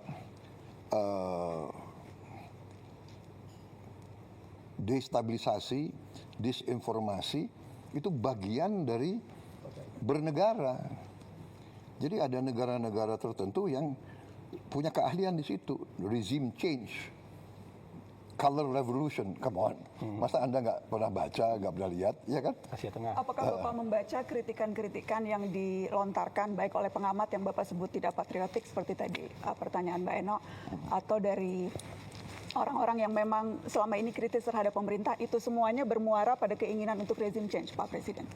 destabilisasi, disinformasi itu bagian dari bernegara. Jadi ada negara-negara tertentu yang punya keahlian di situ, regime change, color revolution, come on. Masa Anda nggak pernah baca, nggak pernah lihat, ya kan? Asia Tengah. Apakah Bapak membaca kritikan-kritikan yang dilontarkan baik oleh pengamat yang Bapak sebut tidak patriotik seperti tadi pertanyaan Mbak Eno, atau dari orang-orang yang memang selama ini kritis terhadap pemerintah, itu semuanya bermuara pada keinginan untuk regime change, Pak Presiden?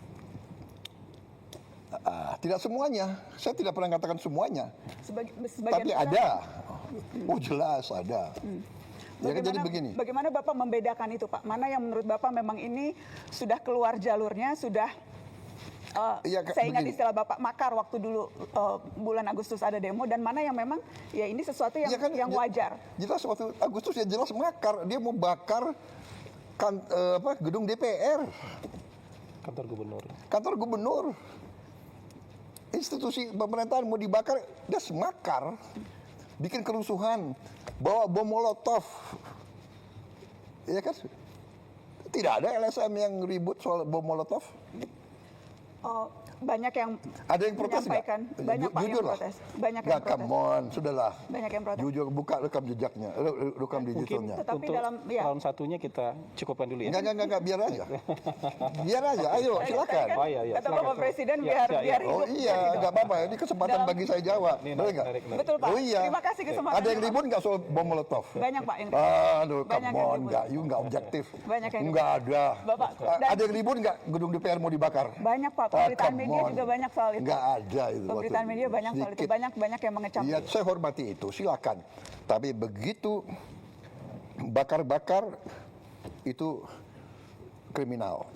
Tidak semuanya, saya tidak pernah katakan semuanya. Sebagian Tapi besar. ada, oh jelas ada. Ya kan, jadi begini. Bagaimana Bapak membedakan itu, Pak? Mana yang menurut Bapak memang ini sudah keluar jalurnya, sudah saya ingat begini. istilah Bapak makar waktu dulu bulan Agustus ada demo, dan mana yang memang ya ini sesuatu yang Ya kan, yang wajar. Jelas waktu Agustus ya jelas makar, dia mau bakar gedung DPR, kantor gubernur. Institusi pemerintahan mau dibakar, dia semakar, bikin kerusuhan, bawa bom molotov, ya kan? Tidak ada LSM yang ribut soal bom molotov. Banyak yang Ada yang protes nggak? menyampaikan, banyak Pak yang Jujur lah. protes, banyak yang Nggak, protes. come on, sudahlah. Banyak yang protes. Jujur, buka rekam jejaknya, rekam digitalnya. Tetapi Untuk dalam ya, round satunya kita cukupkan dulu ya. Enggak, biar aja. Biar aja, ayo silakan. Oh, iya, kata silakan. Bapak Presiden Ya, biar ya, biar Oh hidup. iya, nggak apa-apa. Ini kesempatan Dalam- bagi saya jawab. Ini Boleh nggak? menarik. Betul Pak. Oh iya. Terima kasih kesempatan. Ada yang ribut nggak soal bom molotov? Banyak Pak yang Aduh, Banyak come yang on, ribut. nggak objektif. Banyak yang Nggak ada. Bapak, dan- Ada yang ribut nggak gedung DPR mau dibakar? banyak Pak, pemberitaan come media on. juga banyak soal itu. Nggak ada itu. Pemberitaan waktu media banyak soal itu, sedikit. banyak yang mengecam. Iya, saya hormati itu, silakan. Tapi begitu bakar-bakar itu kriminal.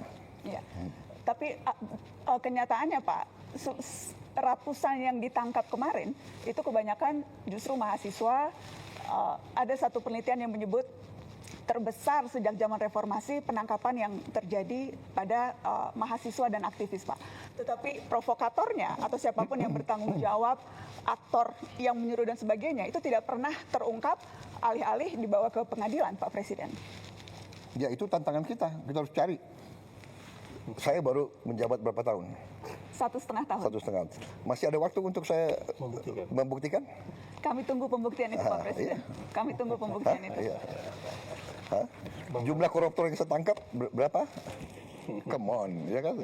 Iya. Tapi kenyataannya Pak, ratusan yang ditangkap kemarin itu kebanyakan justru mahasiswa. Ada satu penelitian yang menyebut terbesar sejak zaman reformasi penangkapan yang terjadi pada mahasiswa dan aktivis, Pak. Tetapi provokatornya atau siapapun yang bertanggung jawab, aktor yang menyuruh dan sebagainya, itu tidak pernah terungkap, alih-alih dibawa ke pengadilan, Pak Presiden. Ya itu tantangan kita harus cari. Saya baru menjabat berapa tahun? 1,5 tahun. 1,5. Masih ada waktu untuk saya membuktikan? Kami tunggu pembuktian itu, Pak Presiden. Kami tunggu pembuktian itu. Iya. Hah? Jumlah koruptor yang saya tangkap berapa? Come on, ya kan?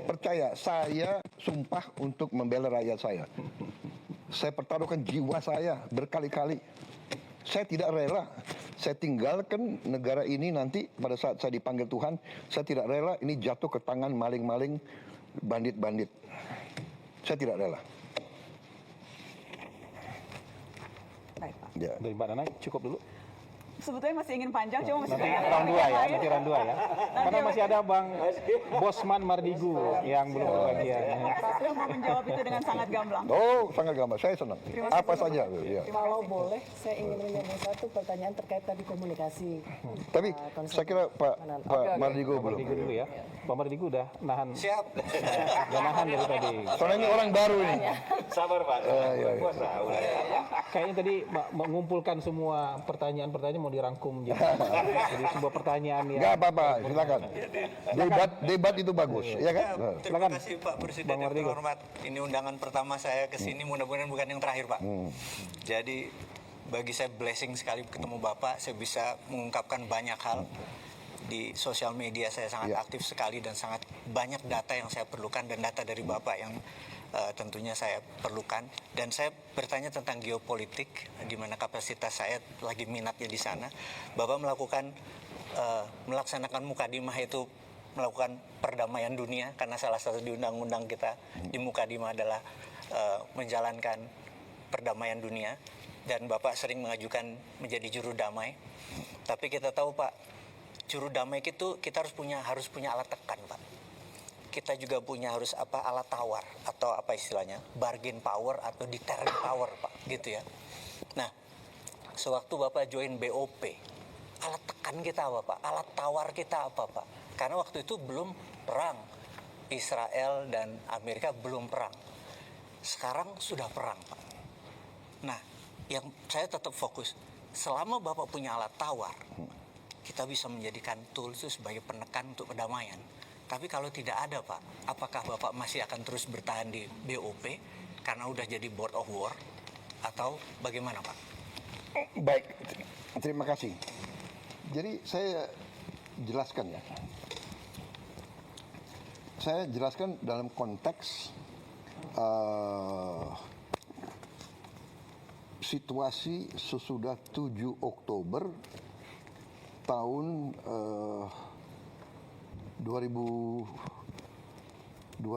Percaya, saya sumpah untuk membela rakyat saya. Saya pertaruhkan jiwa saya berkali-kali. Saya tidak rela. Saya tinggalkan negara ini nanti pada saat saya dipanggil Tuhan. Saya tidak rela ini jatuh ke tangan maling-maling, bandit-bandit. Saya tidak rela. Baik, Pak. Ya. Dari Mbak Nana cukup dulu. Sebetulnya masih ingin panjang, cuma masih Nanti banyak round 2 ya, lain. nanti round 2 ya. Karena masih ada Bang Bosman Mardigu yang belum berbagian. Saya mau menjawab itu dengan sangat gamblang. Oh, sangat gampang. Saya senang. Apa saja. Ya. Kalau boleh, saya ingin menyambung satu pertanyaan terkait tadi komunikasi. Tapi saya kira Pak Mardigu belum. Mardigu dulu ya. Pak Mardigu udah nahan. Siap. Udah nahan dari tadi. Soalnya ini orang baru ini. Sabar Pak. Iya. Kayaknya tadi mengumpulkan semua pertanyaan-pertanyaan mau dirangkum jadi sebuah pertanyaan yang Enggak apa-apa, silakan. Debat itu bagus, ya kan? Terima kasih Pak Presiden yang terhormat. Ini undangan pertama saya ke sini, mudah-mudahan bukan yang terakhir Pak. Jadi bagi saya blessing sekali ketemu Bapak, saya bisa mengungkapkan banyak hal. Di sosial media saya sangat aktif sekali dan sangat banyak data yang saya perlukan dan data dari Bapak yang tentunya saya perlukan. Dan saya bertanya tentang geopolitik, di mana kapasitas saya lagi minatnya di sana. Bapak melaksanakan Mukadimah itu melakukan perdamaian dunia, karena salah satu di undang-undang kita di Mukadimah adalah menjalankan perdamaian dunia. Dan Bapak sering mengajukan menjadi juru damai. Tapi kita tahu Pak, juru damai itu kita harus punya alat tekan Pak. Kita juga harus alat tawar atau apa istilahnya, bargain power atau deterrent power Pak, gitu ya. Nah, sewaktu Bapak join BOP, alat tekan kita apa Pak? Alat tawar kita apa Pak? Karena waktu itu belum perang, Israel dan Amerika belum perang. Sekarang sudah perang Pak. Nah, yang saya tetap fokus, selama Bapak punya alat tawar, kita bisa menjadikan tools itu sebagai penekan untuk perdamaian. Tapi kalau tidak ada Pak, apakah Bapak masih akan terus bertahan di BOP karena udah jadi board of war atau bagaimana Pak? Baik, terima kasih. Jadi saya jelaskan ya. Saya jelaskan dalam konteks situasi sesudah 7 Oktober tahun 2023.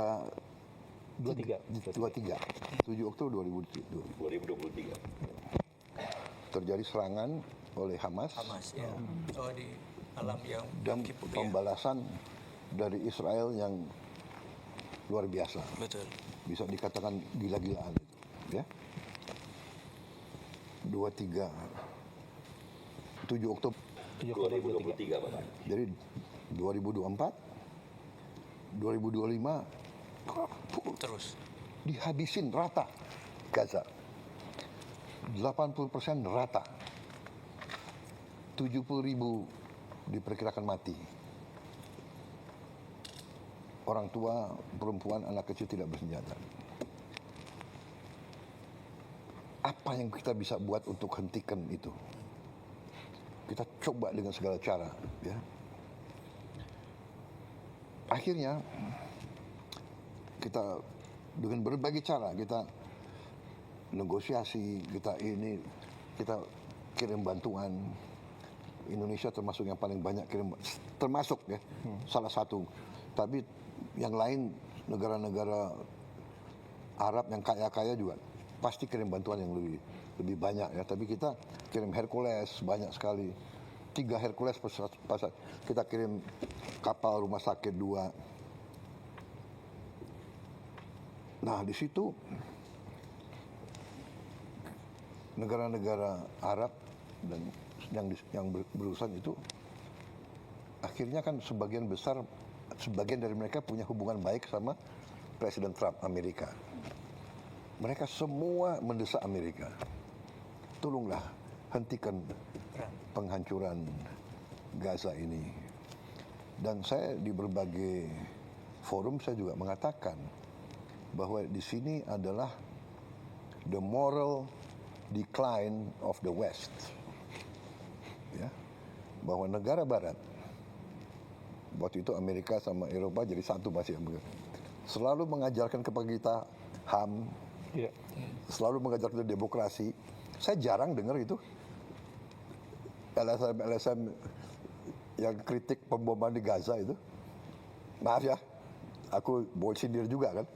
7 Oktober 2023. Terjadi serangan oleh Hamas Ya. Oh, di alam yang dan pembalasan dari Israel yang luar biasa. Betul. Bisa dikatakan gila-gilaan ya. 7 Oktober 2023 Bapak. Jadi 2024, 2025 Terus. dihabisin rata Gaza. 80% rata. 70.000 diperkirakan mati. Orang tua, perempuan, anak kecil tidak bersenjata. Apa yang kita bisa buat untuk hentikan itu? Kita coba dengan segala cara, ya. Akhirnya kita dengan berbagai cara kita negosiasi, kita kirim bantuan. Indonesia termasuk yang paling banyak kirim, termasuk ya salah satu. Tapi yang lain negara-negara Arab yang kaya-kaya juga pasti kirim bantuan yang lebih banyak ya. Tapi kita kirim Hercules banyak sekali. 3 Hercules pasar. Kita kirim kapal rumah sakit 2. Nah, di situ negara-negara Arab dan yang berurusan itu akhirnya kan sebagian dari mereka punya hubungan baik sama Presiden Trump Amerika. Mereka semua mendesak Amerika, tolonglah hentikan penghancuran Gaza ini. Dan saya di berbagai forum saya juga mengatakan bahwa di sini adalah the moral decline of the West. Ya, bahwa negara Barat, waktu itu Amerika sama Eropa jadi satu masih selalu mengajarkan kepada kita HAM, selalu mengajarkan kita demokrasi. Saya jarang dengar itu LSM yang kritik pemboman di Gaza itu. Maaf ya, aku boleh sindir juga kan.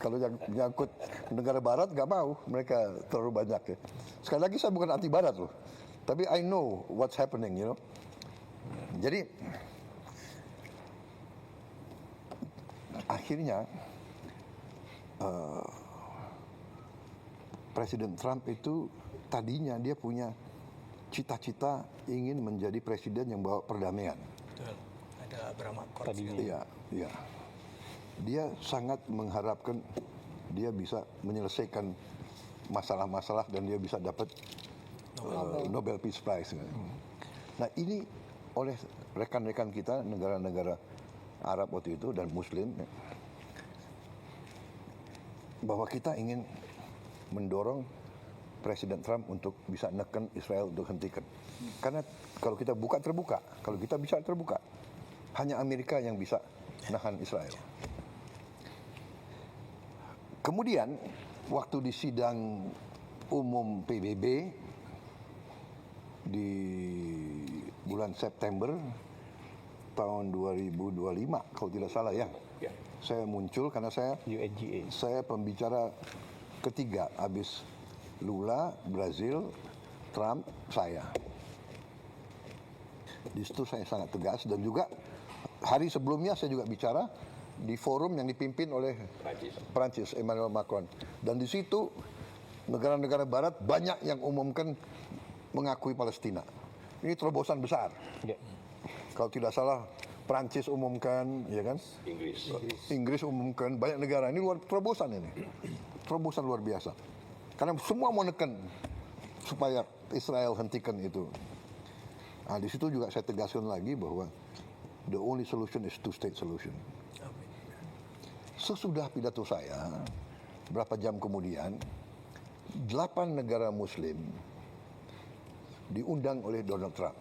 Kalau yang menyangkut negara Barat nggak mau, mereka terlalu banyak ya. Sekali lagi saya bukan anti Barat loh, tapi I know what's happening, you know. Jadi akhirnya Presiden Trump itu tadinya dia punya cita-cita ingin menjadi presiden yang bawa perdamaian. Betul. Ada Abraham Accords. Iya, iya. Dia sangat mengharapkan dia bisa menyelesaikan masalah-masalah dan dia bisa dapat Nobel Peace Prize. Nah, ini oleh rekan-rekan kita negara-negara Arab waktu itu dan Muslim bahwa kita ingin mendorong Presiden Trump untuk bisa neken Israel untuk hentikan. Karena kalau kita buka terbuka, kalau kita bisa terbuka, hanya Amerika yang bisa nahan Israel. Kemudian waktu di sidang umum PBB di bulan September tahun 2025 kalau tidak salah ya. Saya muncul karena saya pembicara ketiga habis Lula, Brazil, Trump, saya. Di situ saya sangat tegas dan juga hari sebelumnya saya juga bicara di forum yang dipimpin oleh Prancis, Emmanuel Macron. Dan di situ negara-negara barat banyak yang umumkan mengakui Palestina. Ini terobosan besar. Kalau tidak salah Prancis umumkan, ya kan? Inggris umumkan, banyak negara. Ini terobosan ini. Terobosan luar biasa. Karena semua mau neken supaya Israel hentikan itu. Nah, di situ juga saya tegaskan lagi bahwa the only solution is two-state solution. Sesudah pidato saya, berapa jam kemudian, 8 negara Muslim diundang oleh Donald Trump.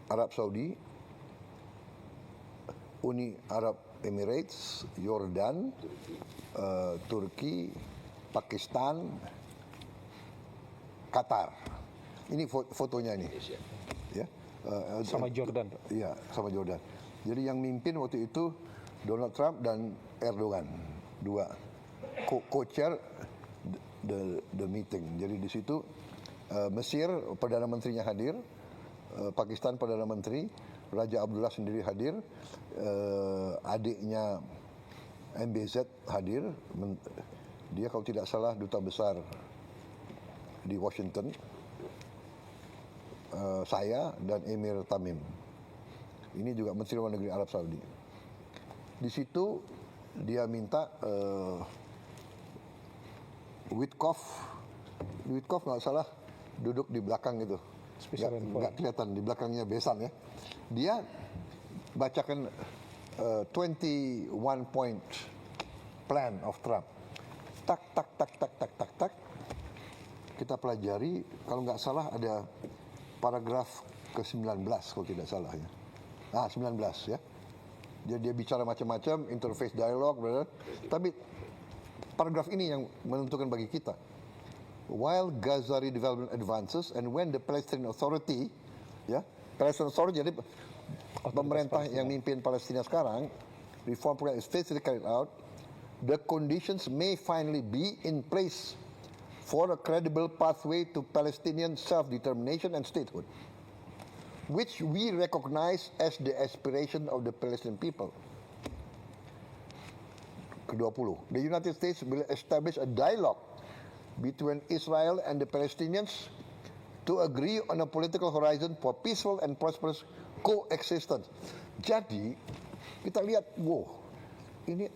Arab Saudi, Uni Arab Emirates, Yordan, Turki, Pakistan, Qatar. Ini fotonya ini. Ya. Sama Jordan. Iya, sama Jordan. Jadi yang mimpin waktu itu Donald Trump dan Erdogan, dua co-chair the meeting. Jadi di situ Mesir Perdana Menterinya hadir, Pakistan Perdana Menteri, Raja Abdullah sendiri hadir, adiknya MBZ hadir, dia kalau tidak salah duta besar di Washington, saya dan Emir Tamim. Ini juga Menteri Luar Negeri Arab Saudi. Di situ dia minta Witkoff nggak salah duduk di belakang itu, nggak kelihatan di belakangnya besan ya. Dia bacakan 21 point plan of Trump. Tak. Kita pelajari, kalau nggak salah ada paragraf ke-19 kalau tidak salah ya. 19 ya. Jadi dia bicara macam-macam, interface dialog, tapi paragraf ini yang menentukan bagi kita. While Gaza redevelopment advances and when the Palestinian Authority, ya, Palestinian Authority jadi pemerintah yang mimpin Palestina sekarang, reform program is faithfully carried out, the conditions may finally be in place for a credible pathway to Palestinian self-determination and statehood, which we recognize as the aspiration of the Palestinian people. Ke-20. The United States will establish a dialogue between Israel and the Palestinians to agree on a political horizon for peaceful and prosperous coexistence. Jadi, kita lihat, wow, ini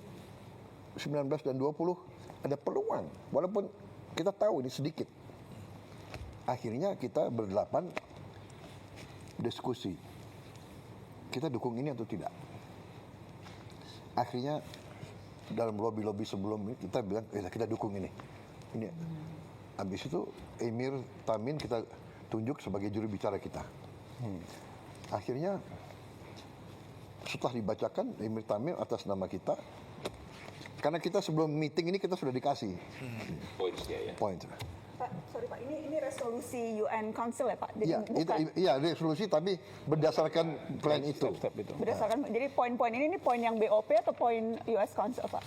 19 dan 20 ada peluang, walaupun kita tahu ini sedikit. Akhirnya kita berdelapan diskusi, kita dukung ini atau tidak. Akhirnya dalam lobby sebelum ini kita bilang kita dukung ini. Habis itu Emir Tamim kita tunjuk sebagai juru bicara kita. Akhirnya setelah dibacakan Emir Tamim atas nama kita, karena kita sebelum meeting ini kita sudah dikasih poin. Pak, sorry Pak, ini resolusi UN Council ya Pak? Jadi iya resolusi tapi berdasarkan plan itu. Berdasarkan, jadi poin-poin ini poin yang BOP atau poin US Council Pak?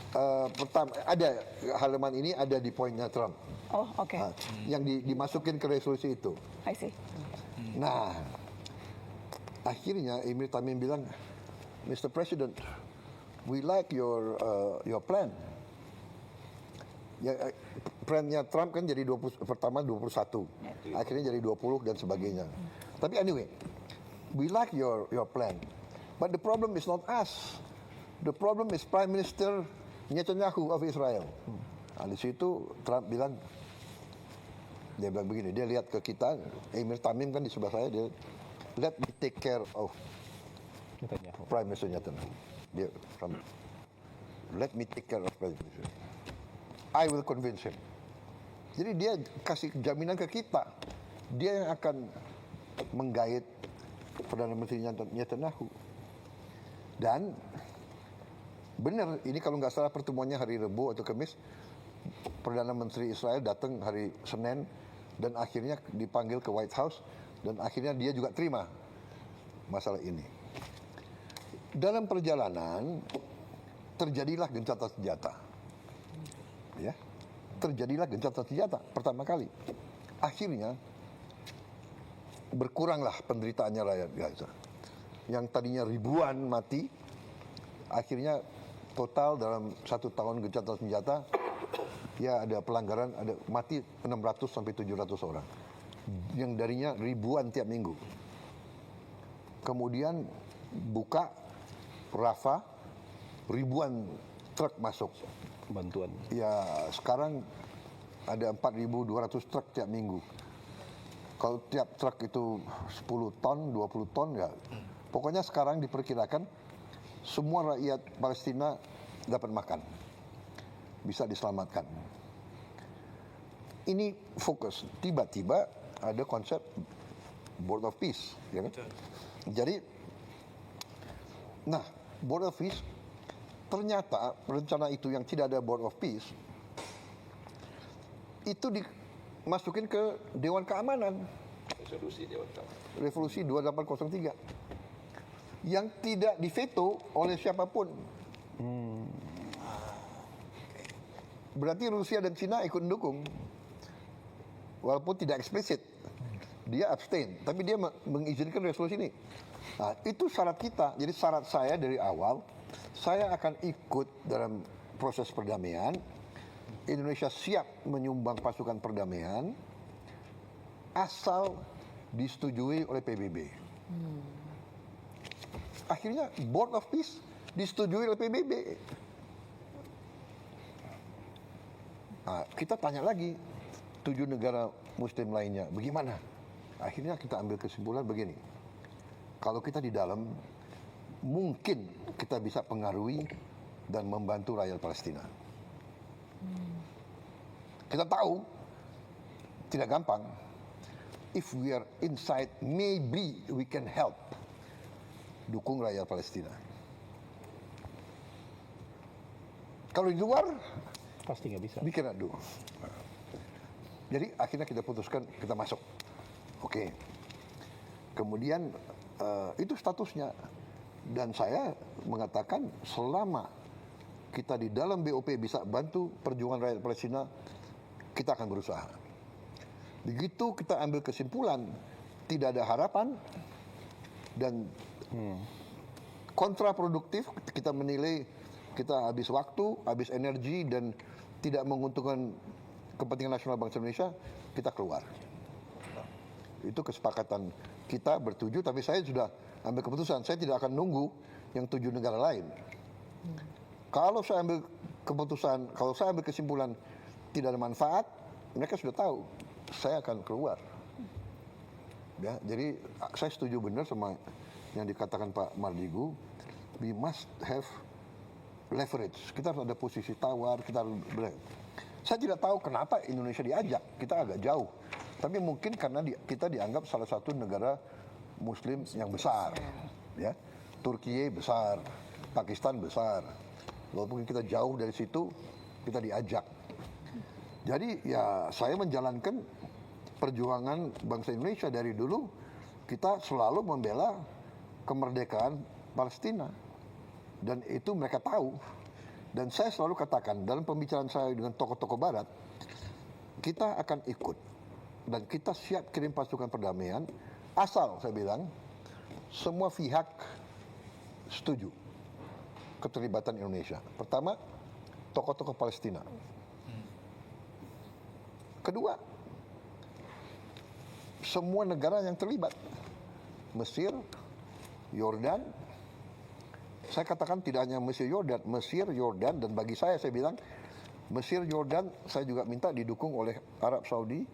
Pertama ada halaman ini ada di poinnya Trump. Oh oke. Yang dimasukin ke resolusi itu. I see. Nah, akhirnya Emir Tamim bilang, Mr. President, we like your plan. Ya, plannya Trump kan jadi pertama 21, akhirnya jadi 20 dan sebagainya. Tapi anyway, we like your plan, but the problem is not us. The problem is Prime Minister Netanyahu of Israel. Nah, di situ Trump bilang, dia bilang begini, dia lihat ke kita, Emir Tamim kan di sebelah saya, dia let me take care of Prime Minister Netanyahu. Dia let me take care of Prime Minister. I will convince him. Jadi dia kasih jaminan ke kita, dia yang akan menggait Perdana Menteri Netanyahu. Dan Benar, ini kalau nggak salah pertemuannya hari Rabu atau Kamis, Perdana Menteri Israel datang hari Senin dan akhirnya dipanggil ke White House dan akhirnya dia juga terima masalah ini. Dalam perjalanan terjadilah gencatan senjata. Ya. Terjadilah gencatan senjata pertama kali. Akhirnya berkuranglah penderitaannya rakyat Gaza. Yang tadinya ribuan mati, akhirnya total dalam 1 tahun gencatan senjata, ya ada pelanggaran, ada mati 600 sampai 700 orang. Yang darinya ribuan tiap minggu. Kemudian buka Rafah, ribuan truk masuk. Bantuan. Ya sekarang ada 4.200 truk tiap minggu. Kalau tiap truk itu 10 ton, 20 ton ya. Pokoknya sekarang diperkirakan semua rakyat Palestina dapat makan. Bisa diselamatkan. Ini fokus. Tiba-tiba ada konsep Board of Peace. Ya kan? Jadi, nah Board of Peace, ternyata rencana itu yang tidak ada Board of Peace, itu dimasukin ke Dewan Keamanan. Resolusi Dewan Keamanan. Resolusi 2803. Yang tidak diveto oleh siapapun. Berarti Rusia dan Cina ikut mendukung. Walaupun tidak eksplisit. Dia abstain, tapi dia mengizinkan resolusi ini. Nah, itu syarat kita. Jadi syarat saya dari awal, saya akan ikut dalam proses perdamaian. Indonesia siap menyumbang pasukan perdamaian asal disetujui oleh PBB. Akhirnya Board of Peace disetujui oleh PBB. Nah, kita tanya lagi 7 negara Muslim lainnya, bagaimana? Akhirnya kita ambil kesimpulan begini. Kalau kita di dalam, mungkin kita bisa pengaruhi dan membantu rakyat Palestina. Kita tahu, tidak gampang. If we are inside, maybe we can help. Dukung rakyat Palestina. Kalau di luar, Pasti nggak bisa. we cannot do. Jadi akhirnya kita putuskan, kita masuk. Oke. Kemudian itu statusnya. Dan saya mengatakan selama kita di dalam BOP bisa bantu perjuangan rakyat Palestina, kita akan berusaha. Begitu kita ambil kesimpulan tidak ada harapan dan kontraproduktif, kita menilai kita habis waktu, habis energi dan tidak menguntungkan kepentingan nasional bangsa Indonesia, kita keluar. Itu kesepakatan kita bertujuh, tapi saya sudah ambil keputusan. Saya tidak akan nunggu yang 7 negara lain. Kalau saya ambil keputusan, kalau saya ambil kesimpulan tidak ada manfaat, mereka sudah tahu saya akan keluar. Ya, jadi saya setuju benar sama yang dikatakan Pak Mardigu. We must have leverage. Kita harus ada posisi tawar. Saya tidak tahu kenapa Indonesia diajak. Kita agak jauh. Tapi mungkin karena kita dianggap salah satu negara Muslim yang besar. Ya, Turki besar, Pakistan besar. Walaupun kita jauh dari situ, kita diajak. Jadi ya saya menjalankan perjuangan bangsa Indonesia dari dulu. Kita selalu membela kemerdekaan Palestina. Dan itu mereka tahu. Dan saya selalu katakan dalam pembicaraan saya dengan tokoh-tokoh Barat, kita akan ikut. Dan kita siap kirim pasukan perdamaian, asal saya bilang, semua pihak setuju keterlibatan Indonesia. Pertama, tokoh-tokoh Palestina. Kedua, semua negara yang terlibat. Mesir, Yordan. Saya katakan tidak hanya Mesir, Yordan, dan bagi saya bilang, Mesir, Yordan, saya juga minta didukung oleh Arab Saudi,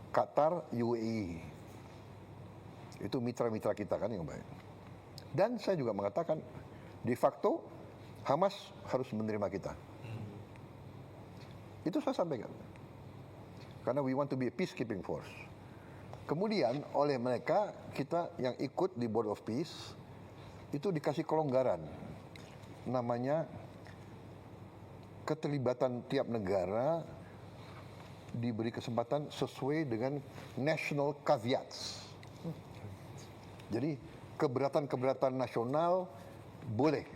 Qatar, UAE. Itu mitra-mitra kita kan yang baik. Dan saya juga mengatakan, de facto, Hamas harus menerima kita. Itu saya sampaikan. Karena we want to be a peacekeeping force. Kemudian oleh mereka, kita yang ikut di Board of Peace, itu dikasih kelonggaran. Namanya keterlibatan tiap negara diberi kesempatan sesuai dengan national caveats. Jadi keberatan-keberatan nasional boleh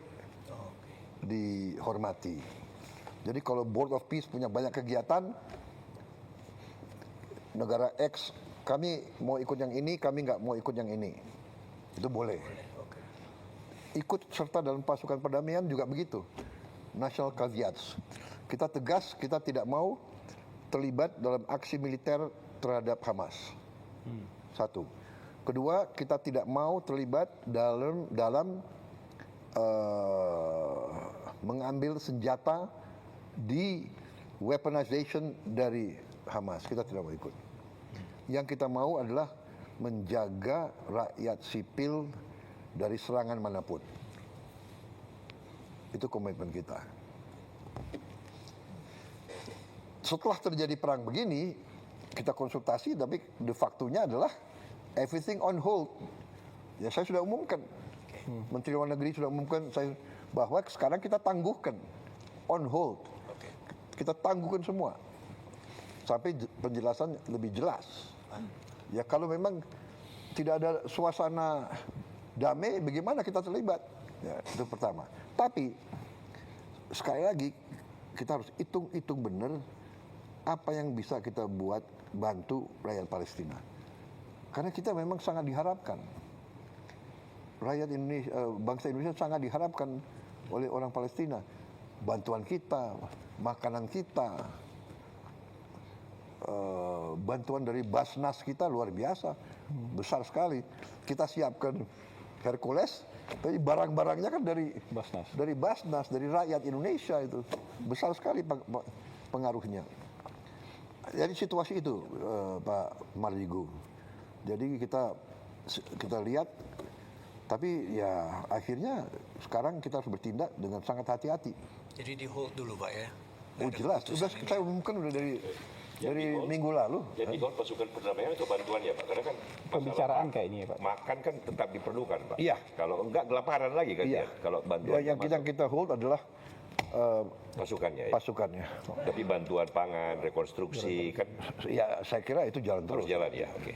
dihormati. Jadi kalau Board of Peace punya banyak kegiatan, negara X, kami mau ikut yang ini, kami nggak mau ikut yang ini. Itu boleh. Ikut serta dalam pasukan perdamaian juga begitu. National caveats. Kita tegas, kita tidak mau terlibat dalam aksi militer terhadap Hamas. Satu. Kedua, kita tidak mau terlibat dalam mengambil senjata di weaponization dari Hamas. Kita tidak mau ikut. Yang kita mau adalah menjaga rakyat sipil dari serangan manapun. Itu komitmen kita. Setelah terjadi perang begini, kita konsultasi, tapi de facto-nya adalah everything on hold. Ya, saya sudah umumkan. Menteri Luar Negeri sudah umumkan bahwa sekarang kita tangguhkan on hold. Kita tangguhkan semua sampai penjelasan lebih jelas. Ya, kalau memang tidak ada suasana damai, bagaimana kita terlibat? Ya, itu pertama. Tapi sekali lagi kita harus hitung benar apa yang bisa kita buat bantu rakyat Palestina. Karena kita memang sangat diharapkan. Rakyat Indonesia, bangsa Indonesia sangat diharapkan oleh orang Palestina. Bantuan kita, makanan kita, bantuan dari Basnas kita luar biasa, besar sekali. Kita siapkan Hercules, tapi barang-barangnya kan dari Basnas, dari rakyat Indonesia itu besar sekali pengaruhnya. Jadi situasi itu, Pak Mardigu. Jadi kita lihat, tapi ya akhirnya sekarang kita harus bertindak dengan sangat hati-hati. Jadi di hold dulu Pak ya? Oh jelas, sudah saya umumkan udah dari minggu lalu. Jadi kalau pasukan perdamaian atau bantuan ya Pak? Karena kan Pembicaraan kayak ini ya Pak. makan kan tetap diperlukan Pak. Iya. Kalau enggak kelaparan lagi kan Iya. ya. Kalau bantuan Ya, yang kita hold adalah pasukannya. Ya. pasukannya. Tapi bantuan pangan, rekonstruksi kan Ya saya kira itu jalan harus terus. jalan ya. Oke.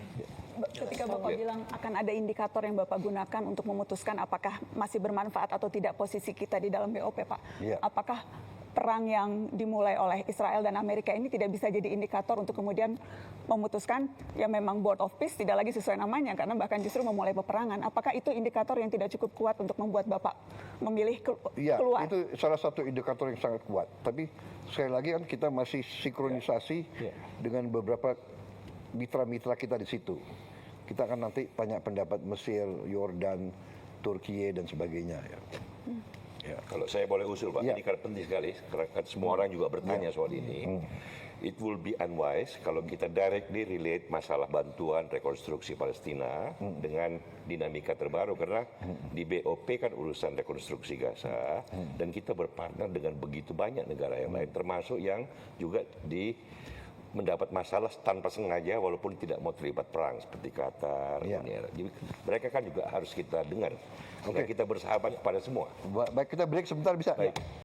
Ketika Bapak bilang akan ada indikator yang Bapak gunakan untuk memutuskan apakah masih bermanfaat atau tidak posisi kita di dalam BOP, Pak. Iya. Apakah perang yang dimulai oleh Israel dan Amerika ini tidak bisa jadi indikator untuk kemudian memutuskan ya memang Board of Peace tidak lagi sesuai namanya karena bahkan justru memulai peperangan. Apakah itu indikator yang tidak cukup kuat untuk membuat Bapak memilih Iya, keluar? itu salah satu indikator yang sangat kuat. Tapi sekali lagi kan kita masih sinkronisasi dengan beberapa mitra-mitra kita di situ. Kita akan nanti tanya pendapat Mesir, Yordan, Turki dan sebagainya. Ya. Ya, kalau saya boleh usul Pak, Ya. ini karena penting sekali, karena kan semua orang juga bertanya soal ini. It will be unwise kalau kita directly relate masalah bantuan rekonstruksi Palestina dengan dinamika terbaru, karena di BOP kan urusan rekonstruksi Gaza, dan kita berpartner dengan begitu banyak negara yang lain, termasuk yang juga mendapat masalah tanpa sengaja walaupun tidak mau terlibat perang seperti Qatar, Uni Arab. Jadi mereka kan juga harus kita dengar. Karena kita bersahabat kepada semua. Baik, kita break sebentar bisa? Baik.